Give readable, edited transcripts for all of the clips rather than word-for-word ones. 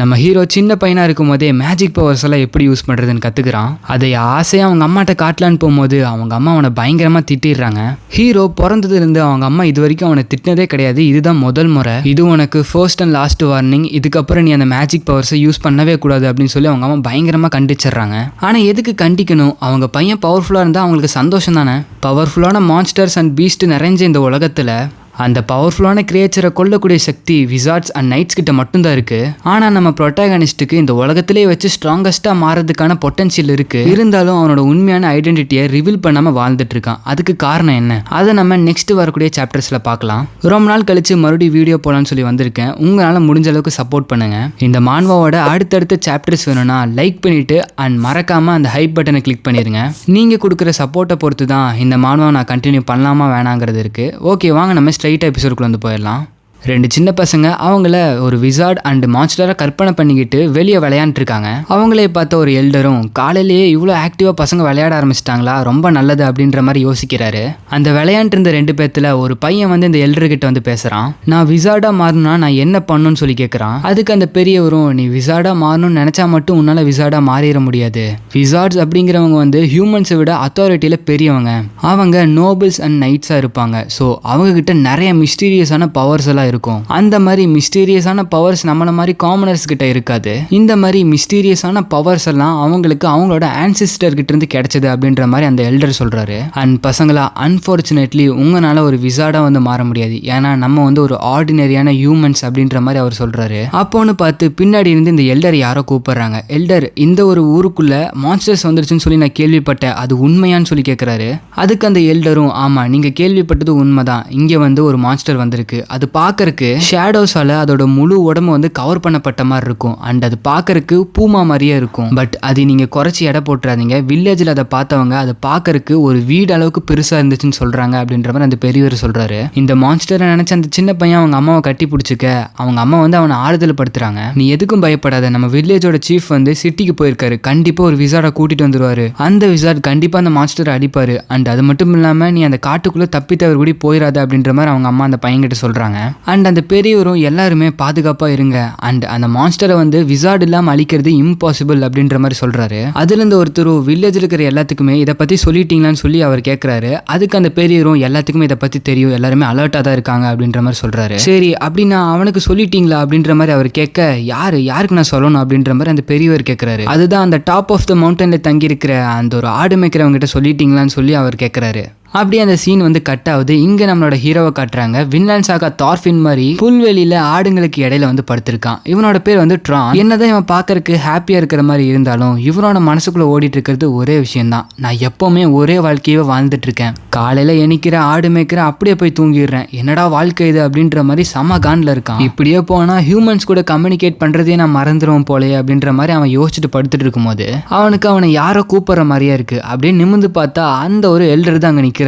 நம்ம ஹீரோ சின்ன பையனா இருக்கும் போதே மேஜிக் பவர்ஸ் எல்லாம் எப்படி யூஸ் பண்றதுன்னு கத்துக்கிறான். அதை ஆசையா அவங்க அம்மாட்ட காட்டலான்னு போகும்போது அவங்க அம்மா அவனை பயங்கரமா திட்டிடுறாங்க. ஹீரோ பிறந்ததுல இருந்து அவங்க அம்மா இது வரைக்கும் அவனை திட்டினதே கிடையாது, இதுதான் முதல் முறை. இது உனக்கு ஃபர்ஸ்ட் அண்ட் லாஸ்ட் வார்னிங், இதுக்கப்புறம் நீ அந்த மேஜிக் பவர்ஸை யூஸ் பண்ணவே கூடாது அப்படின்னு சொல்லி அவங்க அம்மா பயங்கரமா கண்டிச்சிடுறாங்க. ஆனா எதுக்கு கண்டிக்கணும்? அவங்க பையன் பவர்ஃபுல்லா இருந்தா அவங்களுக்கு சந்தோஷம் தானே. பவர்ஃபுல்லான மான்ஸ்டர்ஸ் அண்ட் பீஸ்ட் நிறைஞ்ச இந்த உலகத்துல அந்த பவர்ஃபுல்லான கிரியேச்சரை கொல்லக்கூடிய சக்தி விசார்ட்ஸ் அண்ட் நைட்ஸ் கிட்ட மட்டும்தான் இருக்கு. ஆனா நம்ம ப்ரொட்டாகனிஸ்டுக்கு இந்த உலகத்திலே வச்சு ஸ்ட்ராங்கஸ்டா மாறதுக்கான பொட்டன்ஷியல் இருக்கு. இருந்தாலும் அவனோட உண்மையான ஐடென்டிட்டியை ரிவீல் பண்ணாம வாழ்ந்துட்டு இருக்கான். அதுக்கு காரணம் என்ன? அதை நம்ம நெக்ஸ்ட் வரக்கூடிய சாப்டர்ஸ்ல பார்க்கலாம். ரொம்ப நாள் கழிச்சு மறுபடியும் வீடியோ போலான்னு சொல்லி வந்திருக்கேன். உங்களால முடிஞ்ச அளவுக்கு சப்போர்ட் பண்ணுங்க. இந்த மான்வாவோட அடுத்தடுத்த சாப்டர்ஸ் வேணும்னா லைக் பண்ணிட்டு அண்ட் மறக்காம அந்த ஹைப் பட்டனை கிளிக் பண்ணிருங்க. நீங்க கொடுக்குற சப்போர்ட்டை பொறுத்து தான் இந்த மான்வாவை நான் கண்டினியூ பண்ணலாமா வேணாங்கிறது இருக்கு. ஓகே, வாங்க நம்ம ஸ்ட்ரைட் எபிசோடுக்குள்ள வந்து போயிடலாம். ரெண்டு சின்ன பசங்க அவங்கள ஒரு விசார்ட் அண்ட் மான்ஸ்டரை கற்பனை பண்ணிக்கிட்டு வெளியே விளையாண்டுட்டு இருக்காங்க. அவங்களே பார்த்த ஒரு எல்டரும் காலையிலேயே இவ்வளோ ஆக்டிவா பசங்க விளையாட ஆரம்பிச்சிட்டாங்களா, ரொம்ப நல்லது அப்படின்ற மாதிரி யோசிக்கிறாரு. அந்த விளையாண்டு இருந்த ரெண்டு பேர்த்துல ஒரு பையன் வந்து இந்த எல்டர் கிட்ட வந்து பேசுறான். நான் விசார்டா மாறணும்னா நான் என்ன பண்ணணும்னு சொல்லி கேட்கறான். அதுக்கு அந்த பெரியவரும், நீ விசார்டா மாறணும்னு நினைச்சா மட்டும் உன்னால விசார்டா மாறிட முடியாது. விசார்ட்ஸ் அப்படிங்கிறவங்க வந்து ஹியூமன்ஸை விட அத்தாரிட்டியில பெரியவங்க. அவங்க நோபல்ஸ் அண்ட் நைட்ஸா இருப்பாங்க. ஸோ அவங்க கிட்ட நிறைய மிஸ்டீரியஸான பவர்ஸ் எல்லாம் இருக்கும். அந்த மாதிரி மிஸ்டீரியஸான பவர்ஸ் நம்மள மாதிரி காமனர்ஸ் கிட்ட இருக்காது. இந்த மாதிரி மிஸ்டீரியஸான பவர்ஸ் எல்லாம் அவங்களுக்கு அவங்களோட ஆன்சிஸ்டர் கிட்ட இருந்து கிடைச்சது அப்படின்ற மாதிரி அந்த எல்டர் சொல்றாரு. அண்ட் பசங்களா, அன்பார்ச்சுனேட்லி உங்களால ஒரு விசார்டா வந்து மாற முடியாது. ஏன்னா நம்ம வந்து ஒரு ஆர்டினரியான ஹியூமன்ஸ் அப்படின்ற மாதிரி அவர் சொல்றாரு. அப்போன்னு பார்த்து பின்னாடி இருந்து இந்த எல்டர் யாரோ கூப்பிடுறாங்க. எல்டர், இந்த ஒரு ஊருக்குள்ள மான்ஸ்டர்ஸ் வந்துருச்சுன்னு சொல்லி நான் கேள்விப்பட்டேன், அது உண்மையான்னு சொல்லி கேட்கிறாரு. அதுக்கு அந்த எல்டரும், ஆமா நீங்க கேள்விப்பட்டது உண்மைதான், இங்க வந்து ஒரு மான்ஸ்டர் வந்திருக்கு. அது பார்க்க ஷேடோஸால அதோட முழு உடம்பு வந்து கவர் பண்ணப்பட்ட மாதிரி இருக்கும். அண்ட் அது பார்க்கறதுக்கு பூமா மாதிரியே இருக்கும். பட் அது நீங்க குறைச்சி எடை போட்டுறாதீங்க. வில்லேஜில் அதை பார்த்தவங்க அதை பார்க்கறதுக்கு ஒரு வீடு அளவுக்கு பெருசா இருந்துச்சுன்னு சொல்றாங்க அப்படின்ற மாதிரி அந்த பெரியவர் சொல்றாரு. இந்த மான்ஸ்டரை நினைச்ச அந்த சின்ன பையன் அவங்க அம்மாவை கட்டி பிடிச்சிக்க அவங்க அம்மா வந்து அவனை ஆறுதல் படுத்துறாங்க. நீ எதுக்கும் பயப்படாத, நம்ம வில்லேஜோட சீஃப் வந்து சிட்டிக்கு போயிருக்காரு, கண்டிப்பா ஒரு விசார்டை கூட்டிட்டு வந்துருவாரு. அந்த விசார்ட் கண்டிப்பா அந்த மான்ஸ்டரை அடிப்பாரு. அண்ட் அது மட்டும் இல்லாம நீ அந்த காட்டுக்குள்ள தப்பி தவறு கூடி போயிடாத அப்படின்ற மாதிரி அவங்க அம்மா அந்த பையன் கிட்ட சொல்றாங்க. அண்ட் அந்த பெரியவரும் எல்லாருமே பாதுகாப்பா இருங்க, அண்ட் அந்த மான்ஸ்டரை வந்து விசார்ட் இல்லாம அழிக்கிறது இம்பாசிபிள் அப்படின்ற மாதிரி சொல்றாரு. அதுல இருந்து ஒருத்தர் வில்லேஜ் இருக்கிற எல்லாத்துக்குமே இதை பத்தி சொல்லிட்டீங்களான்னு சொல்லி அவர் கேட்கிறாரு. அதுக்கு அந்த பெரியவரும் எல்லாத்துக்குமே இதை பத்தி தெரியும், எல்லாருமே அலர்ட்டா தான் இருக்காங்க அப்படின்ற மாதிரி சொல்றாரு. சரி, அப்படின்னா அவனுக்கு சொல்லிட்டீங்களா அப்படின்ற மாதிரி அவர் கேட்க, யாருக்கு நான் சொல்லணும் அப்படின்ற மாதிரி அந்த பெரியவர் கேட்கிறாரு. அதுதான் அந்த டாப் ஆஃப் த மவுண்டன்ல தங்கி இருக்கிற அந்த ஒரு ஆடு மேய்க்கிறவங்க கிட்ட சொல்லிட்டீங்களான்னு சொல்லி அவர் கேட்கிறாரு. அப்படியே அந்த சீன் வந்து கட் ஆகுது. இங்க நம்மளோட ஹீரோவை காட்டுறாங்க. வின்லாண்ட் சாகா தார்ஃபின் மாதிரி புல்வெளியில ஆடுங்களுக்கு இடையில வந்து படுத்திருக்கான். இவனோட பேர் வந்து ட்ரான். என்னதான் இவன் பாக்குறதுக்கு ஹாப்பியா இருக்கிற மாதிரி இருந்தாலும் இவனோட மனசுக்குள்ள ஓடிட்டு இருக்கிறது ஒரே விஷயம் தான், நான் எப்பவுமே ஒரே வாழ்க்கையவே வாழ்ந்துட்டு இருக்கேன். காலையில எண்ணிக்கிற ஆடு மேய்க்கிற அப்படியே போய் தூங்கிடுறேன், என்னடா வாழ்க்கை இது அப்படின்ற மாதிரி செம கான்ல இருக்கான். இப்படியே போனா ஹியூமன்ஸ் கூட கம்யூனிகேட் பண்றதே நான் மறந்துடுவோம் போலயே அப்படின்ற மாதிரி அவன் யோசிச்சுட்டு படுத்துட்டு இருக்கும் போது அவனை யாரோ கூப்பிடுற மாதிரியே இருக்கு. அப்படியே நிமிந்து பார்த்தா அந்த ஒரு எல்டர் தான் அங்க நிக்க.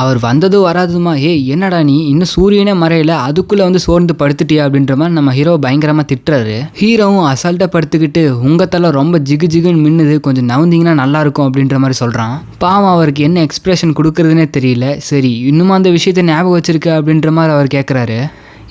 அவர் வந்ததும் வராதுமா, என்னடா நீ இன்னும் சூரியனே மறையில அதுக்குள்ள வந்து சோர்ந்து படுத்துட்டியா அப்படின்ற மாதிரி நம்ம ஹீரோ பயங்கரமா திட்டுறாரு. ஹீரோவும் அசால்ட்டா படுத்துக்கிட்டு, உங்க தலை ரொம்ப ஜிகு ஜிகுன்னு மின்னுது, கொஞ்சம் நவுந்தீங்கன்னா நல்லா இருக்கும் அப்படின்ற மாதிரி சொல்றான். பாவம் அவருக்கு என்ன எக்ஸ்பிரஷன் கொடுக்கறதுனே தெரியல. சரி, இன்னும் அந்த விஷயத்தை ஞாபகம் வச்சிருக்க அப்படின்ற மாதிரி அவர் கேட்கிறாரு.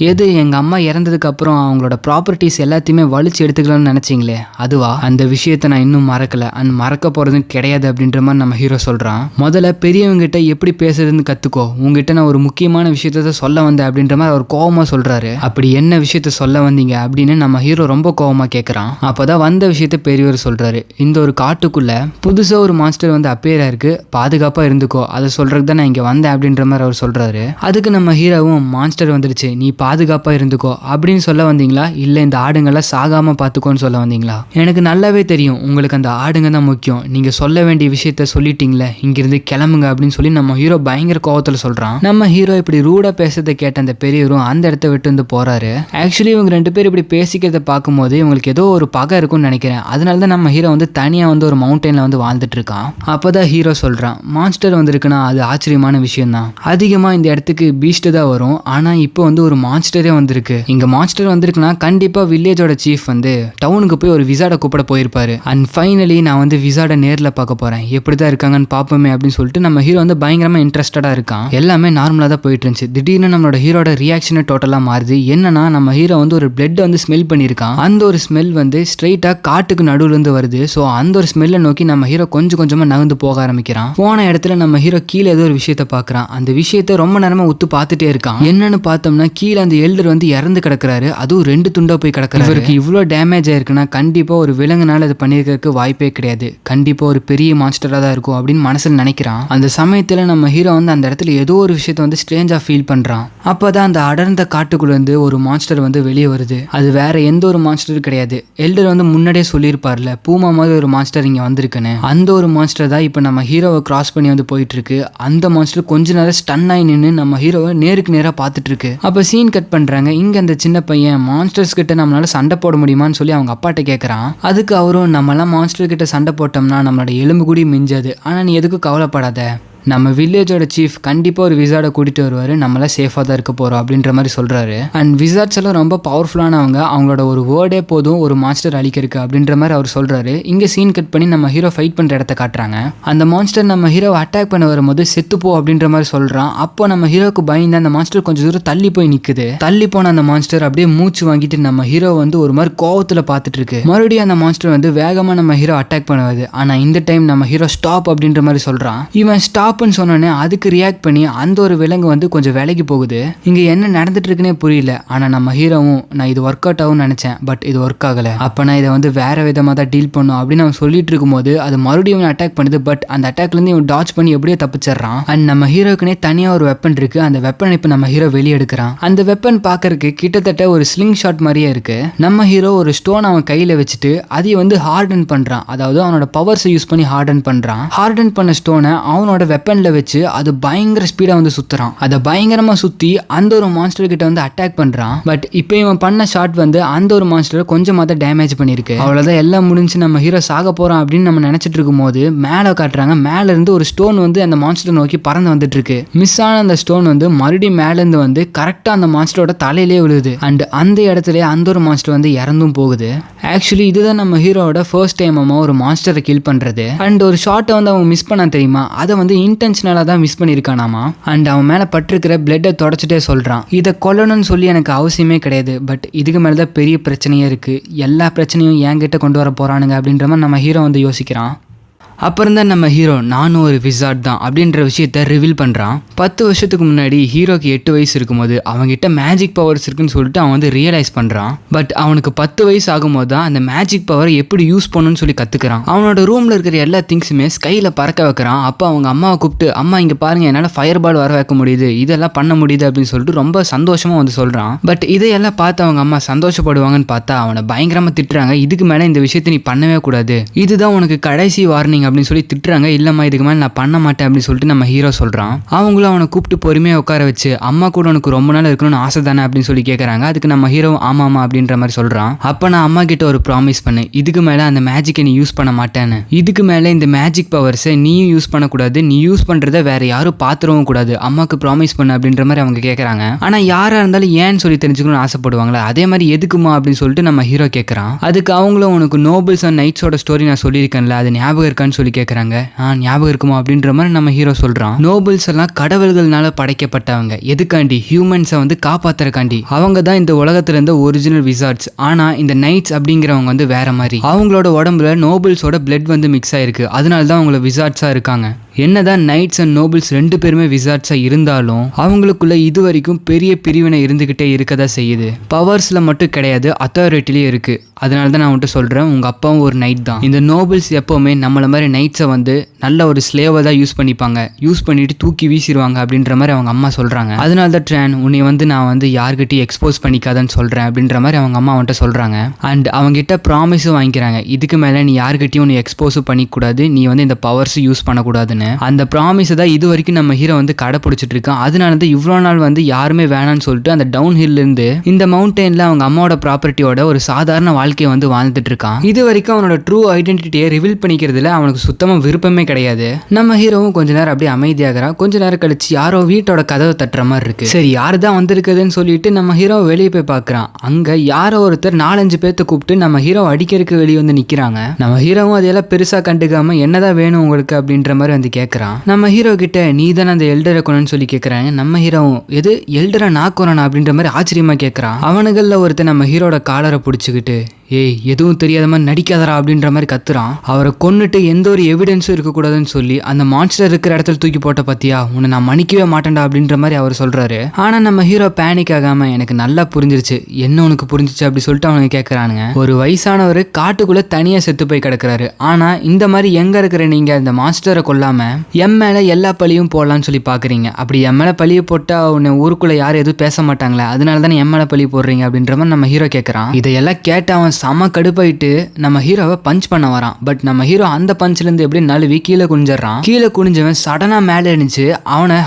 எது, எங்கள் அம்மா இறந்ததுக்கு அப்புறம் அவங்களோட ப்ராப்பர்ட்டிஸ் எல்லாத்தையுமே வலிச்சு எடுத்துக்கலாம்னு நினச்சிங்களே அதுவா? அந்த விஷயத்தை நான் இன்னும் மறக்கலை, அண்ட் மறக்க போகிறதும் கிடையாது அப்படின்ற மாதிரி நம்ம ஹீரோ சொல்கிறான். முதல்ல பெரியவங்ககிட்ட எப்படி பேசுறதுன்னு கற்றுக்கோ, உங்ககிட்ட நான் ஒரு முக்கியமான விஷயத்த சொல்ல வந்தேன் அப்படின்ற மாதிரி அவர் கோவமாக சொல்கிறாரு. அப்படி என்ன விஷயத்த சொல்ல வந்தீங்க அப்படின்னு நம்ம ஹீரோ ரொம்ப கோவமாக கேட்குறான். அப்போ தான் வந்த விஷயத்த பெரியவர் சொல்கிறாரு. இந்த ஒரு காட்டுக்குள்ளே புதுசாக ஒரு மான்ஸ்டர் வந்து அப்பேரா இருக்கு, பாதுகாப்பாக இருந்துக்கோ, அதை சொல்கிறதுக்கு தான் நான் இங்கே வந்தேன் அப்படின்ற மாதிரி அவர் சொல்கிறாரு. அதுக்கு நம்ம ஹீரோவும், மான்ஸ்டர் வந்துடுச்சு, நீ பாதுகாப்பா இருந்துக்கோ அப்படின்னு சொல்ல வந்தீங்களா, இல்ல இந்த ஆடுங்களை சாகாம பாத்துக்கோன்னு சொல்ல வந்தீங்களா? எனக்கு நல்லாவே தெரியும் உங்களுக்கு அந்த ஆடுங்க தான் முக்கியம், நீங்க சொல்ல வேண்டிய விஷயத்த சொல்லிட்டீங்களே, இங்கிருந்து கிளம்புங்க அப்படின்னு சொல்லி நம்ம ஹீரோ பயங்கர கோவத்துல சொல்றான். நம்ம ஹீரோ இப்படி ரூடா பேசுறதை கேட்ட அந்த பெரியவரும் அந்த இடத்த விட்டு வந்து போறாரு. ஆக்சுவலி இவங்க ரெண்டு பேரும் இப்படி பேசிக்கிறத பார்க்கும்போது இவங்களுக்கு ஏதோ ஒரு பகை இருக்கும்னு நினைக்கிறேன். அதனாலதான் நம்ம ஹீரோ வந்து தனியா வந்து ஒரு மவுண்டன்ல வந்து வாழ்ந்துட்டு இருக்கான். அப்பதான் ஹீரோ சொல்றான், மான்ஸ்டர் வந்திருக்குன்னா அது ஆச்சரியமான விஷயம் தான். அதிகமா இந்த இடத்துக்கு பீஸ்ட் தான் வரும், ஆனா இப்போ வந்து ஒரு மான்ஸ்டரே வந்திருக்கு. இங்க மான்ஸ்டர் வந்திருக்குன்னா கண்டிப்பா வில்லேஜோட சீஃப் வந்து டவுனுக்கு போய் ஒரு விசாட கூப்பிட போயிருப்பாரு. அண்ட் ஃபைனலி நான் வந்து விசாட நேர்ல பார்க்க போறேன், எப்படிதான் இருக்காங்கன்னு பாப்போமே அப்படின்னு சொல்லிட்டு நம்ம ஹீரோ வந்து பயங்கரமா இன்ட்ரெஸ்டடா இருக்கான். எல்லாமே நார்மலா தான் போயிட்டு இருந்துச்சு. திடீர்னு நம்மளோட ஹீரோட ரியாக்ஷன் டோட்டலா மாறுது. என்னன்னா நம்ம ஹீரோ வந்து ஒரு பிளட் வந்து ஸ்மெல் பண்ணியிருக்கான். அந்த ஒரு ஸ்மெல் வந்து ஸ்ட்ரெயிட்டா காட்டுக்கு நடுவுல இருந்து வருது. ஸோ அந்த ஒரு ஸ்மெல்லை நோக்கி நம்ம ஹீரோ கொஞ்சம் கொஞ்சமா நகர்ந்து போக ஆரம்பிக்கிறான். போன இடத்துல நம்ம ஹீரோ கீழே ஏதோ ஒரு விஷயத்த பாக்குறான். அந்த விஷயத்த ரொம்ப நேரமா உத்து பார்த்துட்டே இருக்கான். என்னன்னு பார்த்தோம்னா கீழே அந்த எல்டர் வந்து இறந்து கிடக்குறாரு. அதுவும் 2 துண்டா போய் கிடக்குறாரு. இவருக்கு இவ்வளோ டேமேஜ் ஆயிருக்குன்னா கண்டிப்பா ஒரு விலங்குனால இது பண்ணிருக்கிறதுக்கு வாய்ப்பே கிடையாது. கண்டிப்பா ஒரு பெரிய மான்ஸ்டரா தான் இருக்கும் அப்படின்னு மனசுல நினைக்கிறான். அந்த சமயத்துல நம்ம ஹீரோ வந்து அந்த இடத்துல ஏதோ ஒரு விஷயத்த வந்து ஸ்ட்ரேஞ்சா ஃபீல் பண்றான். அப்பதான் அந்த அடர்ந்த காட்டுக்குள்ள இருந்து ஒரு மான்ஸ்டர் வந்து வெளியே வருது. அது வேற எந்த ஒரு மான்ஸ்டரும் கிடையாது. எல்டர் வந்து முன்னாடியே சொல்லியிருப்பார்ல, பூமா மாதிரி ஒரு மான்ஸ்டர் இங்க வந்திருக்குன்னு. அந்த ஒரு மான்ஸ்டர் தான் இப்ப நம்ம ஹீரோவை கிராஸ் பண்ணி வந்து போயிட்டு இருக்கு. அந்த மான்ஸ்டர் கொஞ்ச நேரம் ஸ்டன் ஆகி நின்று நம்ம ஹீரோவை நேருக்கு நேரா பார்த்துட்டு இருக்கு. அப்ப சீன் கட் பண்றாங்க. இங்க அந்த சின்ன பையன் மான்ஸ்டர்ஸ் கிட்ட நம்மளால சண்டை போட முடியுமான்னு சொல்லி அவங்க அப்பாட்ட கேட்கறான். அதுக்கு அவரும் நம்மளாம் மான்ஸ்டர் கிட்ட சண்டை போட்டோம்னா நம்மளோட எலும்பு கூடி மிஞ்சாது, ஆனா நீ எதுக்கும் கவலைப்படாத, நம்ம வில்லேஜோட சீஃப் கண்டிப்பாக ஒரு விசார்டை கூட்டிகிட்டு வருவார், நம்மளாம் சேஃபாக தான் இருக்க போகிறோம் அப்படின்ற மாதிரி சொல்கிறாரு. அண்ட் விசார்ட்ஸ் எல்லாம் ரொம்ப பவர்ஃபுல்லானவங்க, அவங்களோட ஒரு வேர்டே போதும் ஒரு மான்ஸ்டர் அழிக்கிறதுக்கு அப்படின்ற மாதிரி அவர் சொல்கிறாரு. இங்கே சீன் கட் பண்ணி நம்ம ஹீரோ ஃபைட் பண்ணுற இடத்த காட்டுறாங்க. அந்த மான்ஸ்டர் நம்ம ஹீரோவை அட்டாக் பண்ண வரும்போது செத்துப்போ அப்படின்ற மாதிரி சொல்கிறான். அப்போ நம்ம ஹீரோக்கு பயந்து அந்த மான்ஸ்டர் கொஞ்சம் தூரம் தள்ளி போய் நிற்குது. தள்ளி போன அந்த மான்ஸ்டர் அப்படியே மூச்சு வாங்கிட்டு நம்ம ஹீரோ வந்து ஒரு மாதிரி கோவத்தில் பார்த்துட்டு இருக்கு. மறுபடியும் அந்த மான்ஸ்டர் வந்து வேகமாக நம்ம ஹீரோ அட்டாக் பண்ணுவது. ஆனால் இந்த டைம் நம்ம ஹீரோ ஸ்டாப் அப்படின்ற மாதிரி சொல்கிறான். இவன் ஸ்டாப் சொன்னோன்னே அதுக்கு ரியாக்ட் பண்ணி அந்த ஒரு விலங்கு வந்து கொஞ்சம் விலகி போகுது. இங்க என்ன நடந்துட்டு இருக்குன்னே புரியல. ஆனா நம்ம ஹீரோவும் நான் இது ஒர்க் அவுட் ஆகும்னு நினைச்சேன், பட் இது ஒர்க் ஆகல. அப்ப நான் இதை வந்து வேற விதமா தான் டீல் பண்ணும் அப்படின்னு அவன் சொல்லிட்டு இருக்கும்போது அது மறுபடியும் அட்டாக் பண்ணுது. பட் அந்த அட்டாக்ல இருந்து இவன் டாட்ச் பண்ணி எப்படியோ தப்பிச்சிடறான். அண்ட் நம்ம ஹீரோக்குனே தனியா ஒரு வெப்பன் இருக்கு. அந்த வெப்பன் இப்ப நம்ம ஹீரோ வெளியே எடுக்கிறான். அந்த வெப்பன் பாக்குறதுக்கு கிட்டத்தட்ட ஒரு ஸ்லிங் ஷாட் மாதிரியே இருக்கு. நம்ம ஹீரோ ஒரு ஸ்டோன் அவன் கையில வச்சுட்டு அதை வந்து ஹார்டன் பண்றான். அதாவது அவனோட பவர்ஸை யூஸ் பண்ணி ஹார்டன் பண்றான். ஹார்டன் பண்ண ஸ்டோனை அவனோட வெப்பன்ல வச்சு அது பயங்கர ஸ்பீடா வந்து சுத்துறான். அதை பயங்கரமா சுத்தி அந்த ஒரு மான்ஸ்டர் கிட்ட வந்து அட்டாக் பண்றான். பட் இப்போ இவன் பண்ண ஷாட் வந்து அந்த ஒரு மான்ஸ்டர் கொஞ்சமா தான் டேமேஜ் பண்ணிருக்கு. அவ்வளவுதான், எல்லாம் முடிஞ்சு நம்ம ஹீரோ சாக போறான் அப்படின்னு நம்ம நினைச்சிட்டு இருக்கும் போது மேல காட்டுறாங்க. மேல இருந்து ஒரு ஸ்டோன் வந்து அந்த மான்ஸ்டர் நோக்கி பறந்து வந்துட்டு இருக்கு. மிஸ் ஆன அந்த ஸ்டோன் வந்து மறுபடியும் மேல இருந்து வந்து கரெக்டா அந்த மான்ஸ்டரோட தலையிலேயே விழுது. அண்ட் அந்த இடத்துல அந்த ஒரு மான்ஸ்டர் வந்து இறந்தும் போகுது. ஆக்சுவலி இதுதான் நம்ம ஹீரோட ஃபர்ஸ்ட் டைம் ஒரு மான்ஸ்டரை கில் பண்றது. அண்ட் ஒரு ஷாட்டை வந்து அவன் மிஸ் பண்ண தெரியுமா, அதை வந்து இன்டென்ஷனலா தான் மிஸ் பண்ணியிருக்கானாமா. அண்ட் அவன் மேல பட்டிருக்கிற பிளட்டை தொடச்சிட்டே சொல்றான், இதை கொல்லணும்னு சொல்லி எனக்கு அவசியமே கிடையாது, பட் இதுக்கு மேலதான் பெரிய பிரச்சனையே இருக்கு, எல்லா பிரச்சனையும் என்கிட்ட கொண்டு வர போறானுங்க அப்படின்ற மாதிரி நம்ம ஹீரோ வந்து யோசிக்கிறான். அப்புறம் தான் நம்ம ஹீரோ நானும் ஒரு விசார்ட் தான் அப்படின்ற விஷயத்த ரிவீல் பண்ணுறான். 10 வருஷத்துக்கு முன்னாடி ஹீரோக்கு 8 வயசு இருக்கும்போது அவங்ககிட்ட மேஜிக் பவர்ஸ் இருக்குன்னு சொல்லிட்டு அவன் வந்து ரியலைஸ் பண்ணுறான். பட் அவனுக்கு 10 வயசு ஆகும்போது தான் அந்த மேஜிக் பவர் எப்படி யூஸ் பண்ணணும்னு சொல்லி கற்றுக்கிறான். அவனோட ரூமில் இருக்கிற எல்லா திங்ஸுமே ஸ்கையில் பறக்க வைக்கிறான். அப்போ அவங்க அம்மாவை கூப்பிட்டு, அம்மா இங்கே பாருங்க, என்னால் ஃபயர் பால் வர வைக்க முடியுது, இதெல்லாம் பண்ண முடியுது அப்படின்னு சொல்லிட்டு ரொம்ப சந்தோஷமாக வந்து சொல்கிறான். பட் இதையெல்லாம் பார்த்து அவங்க அம்மா சந்தோஷப்படுவாங்கன்னு பார்த்தா அவனை பயங்கரமாக திட்டுறாங்க. இதுக்கு மேலே இந்த விஷயத்தை நீ பண்ணவே கூடாது, இதுதான் உனக்கு கடைசி வார்னிங் அப்படின்னு சொல்லி திட்டுறாங்க. இல்லம்மா இதுக்கு மேலே நான் பண்ண மாட்டேன் அப்படின்னு சொல்லிட்டு நம்ம ஹீரோ சொல்றான். அவங்களும் அவனை கூப்பிட்டு பொறுமையாக உட்கார வச்சு, அம்மா கூட உனக்கு ரொம்ப நாள் இருக்கணும்னு ஆசை தானே அப்படின்னு சொல்லி கேட்கறாங்க. அதுக்கு நம்ம ஹீரோ ஆமாமா அப்படின்ற மாதிரி சொல்றான். அப்ப நான் அம்மா கிட்ட ஒரு ப்ராமிஸ் பண்ணு, இதுக்கு மேல அந்த மேஜிக்கை நீ யூஸ் பண்ண மாட்டேன்னு, இதுக்கு மேல இந்த மேஜிக் பவர்ஸை நீயும் யூஸ் பண்ணக்கூடாது, நீ யூஸ் பண்றத வேற யாரும் பாத்துறவும் கூடாது, அம்மாக்கு ப்ராமிஸ் பண்ணு அப்படின்ற மாதிரி அவங்க கேட்கறாங்க. ஆனா யாரா இருந்தாலும் ஏன்னு சொல்லி தெரிஞ்சுக்கணும்னு ஆசைப்படுவாங்களா, அதே மாதிரி எதுக்குமா அப்படின்னு சொல்லிட்டு நம்ம ஹீரோ கேட்கறான். அதுக்கு அவங்களும் உனக்கு நோபல்ஸ் அண்ட் நைட்ஸோட ஸ்டோரி நான் சொல்லியிருக்கேன்ல, அது ஞாபகம் இருக்கான்னு சொல்லி கேட்கறாங்க. ஞாபகம் இருக்குமா அப்படின்ற மாதிரி நம்ம ஹீரோ சொல்றான். நோபல்ஸ் எல்லாம் கடவுள்கள்னால படைக்கப்பட்டவங்க, எதுக்காண்டி, ஹியூமன்ஸை வந்து காப்பாத்துறக்காண்டி. அவங்க தான் இந்த உலகத்துல இருந்த ஒரிஜினல் விசார்ட்ஸ். ஆனா இந்த நைட்ஸ் அப்படிங்கிறவங்க வந்து வேற மாதிரி, அவங்களோட உடம்புல நோபல்ஸோட பிளட் வந்து மிக்ஸ் ஆயிருக்கு, அதனால தான் அவங்கள விசார்ட்ஸா இருக்காங்க. என்னதான் நைட்ஸ் அண்ட் நோபல்ஸ் 2 பேருமே விசார்ட்ஸா இருந்தாலும் அவங்களுக்குள்ள இது வரைக்கும் பெரிய பிரிவினை இருந்துகிட்டே இருக்கதா செய்யுது. பவர்ஸ்ல மட்டும் கிடையாது, அத்தாரிட்டிலேயே இருக்கு. அதனால தான் நான் வந்துட்டு சொல்றேன், உங்க அப்பாவும் ஒரு நைட் தான். இந்த நோபல்ஸ் எப்பவுமே நம்மள மாதிரி நைட்ஸை வந்து நல்ல ஒரு ஸ்லேவை தான் யூஸ் பண்ணிப்பாங்க, யூஸ் பண்ணிட்டு தூக்கி வீசிடுவாங்க அப்படின்ற மாதிரி அவங்க அம்மா சொல்றாங்க. அதனால தான் ட்ரான் உன்னை வந்து நான் வந்து யார்கிட்டையும் எக்ஸ்போஸ் பண்ணிக்காதன்னு சொல்றேன் அப்படின்ற மாதிரி அவங்க அம்மா வந்துட்டு சொல்றாங்க. அண்ட் அவங்க கிட்ட ப்ராமிஸும் வாங்கிக்கிறாங்க, இதுக்கு மேல நீ யார்கிட்டையும் உன்னை எக்ஸ்போஸும் பண்ணிக்கூடாது, நீ வந்து இந்த பவர்ஸ் யூஸ் பண்ணக்கூடாதுன்னு. முடியாதுன்னு. அந்த ப்ராமிஸை தான் இது வரைக்கும் நம்ம ஹீரோ வந்து கடைப்பிடிச்சிட்டு இருக்கான். அதனால தான் இவ்வளோ நாள் வந்து யாருமே வேணான்னு சொல்லிட்டு அந்த டவுன் ஹில்ல இருந்து இந்த மவுண்டன்ல அவங்க அம்மாவோட ப்ராப்பர்ட்டியோட ஒரு சாதாரண வாழ்க்கையை வந்து வாழ்ந்துட்டு இருக்கான். இது வரைக்கும் அவனோட ட்ரூ ஐடென்டிட்டியை ரிவீல் பண்ணிக்கிறதுல அவனுக்கு சுத்தமா விருப்பமே கிடையாது. நம்ம ஹீரோவும் கொஞ்ச நேரம் அப்படியே அமைதியாகிறான். கொஞ்ச நேரம் கழிச்சு யாரோ வீட்டோட கதவை தட்டுற மாதிரி இருக்கு. சரி யாரு தான் வந்திருக்குதுன்னு சொல்லிட்டு நம்ம ஹீரோ வெளியே போய் பார்க்கறான். அங்க யாரோ ஒருத்தர் 4-5 பேர்த்த கூப்பிட்டு நம்ம ஹீரோ அடிக்கிறதுக்கு வெளியே வந்து நிக்கிறாங்க. நம்ம ஹீரோவும் அதெல்லாம் பெருசா கண்டுக்காம என்னதான் வேணும் உங்களுக்கு அப்படின்ற மாதிரி வந்து கேட்கறான். நம்ம ஹீரோ கிட்ட நீ தானே அந்த எல்டரை கொன்னு சொல்லி கேட்கறாங்க. நம்ம ஹீரோவும் எது எல்டரை நான் கொறனா அப்படின்ற மாதிரி ஆச்சரியமா கேட்கறான். அவனுங்கள்ல ஒருத்தர் நம்ம ஹீரோட காலரை பிடிச்சிக்கிட்டு ஏய் எதுவும் தெரியாத மாதிரி நடிக்காதரா அப்படின்ற மாதிரி கத்துறான். அவரை கொன்னுட்டு எந்த ஒரு எவிடன்ஸும் இருக்கக்கூடாதுன்னு சொல்லி அந்த மான்ஸ்டர் இருக்கிற இடத்துல தூக்கி போட்ட பத்தியா உன்னை நான் மன்னிக்கவே மாட்டேன்டா அப்படின்ற மாதிரி அவர் சொல்றாரு. ஆனா நம்ம ஹீரோ பேனிக் ஆகாம எனக்கு நல்லா புரிஞ்சிருச்சு என்ன உனக்கு புரிஞ்சிச்சு அப்படி சொல்லிட்டு அவனுக்கு கேட்கறானுங்க. ஒரு வயசானவர் காட்டுக்குள்ள தனியா செத்து போய் கிடக்குறாரு. ஆனா இந்த மாதிரி எங்க இருக்கிற நீங்க இந்த மாஸ்டரை கொல்லாம எம் மேல எல்லா பழியும் போடலாம்னு சொல்லி பாக்குறீங்க. அப்படி எம் மேல பழிய போட்டா உன்னை ஊருக்குள்ள யாரும் எதுவும் பேச மாட்டாங்களே அதனால தானே எம் மேல பழி போடுறீங்க அப்படின்ற மாதிரி நம்ம ஹீரோ கேட்கறான். இதையெல்லாம் கேட்ட அவன் செம கடுப்பாயிட்டு நம்ம ஹீரோவை பஞ்ச் பண்ண வரான். பட் நம்ம ஹீரோ அந்த பஞ்ச்ல இருந்து எப்படி நழுவி கீழே குனிஞ்சிடறான். கீழே குனிஞ்சவன் சடனா மேலே அடிச்சு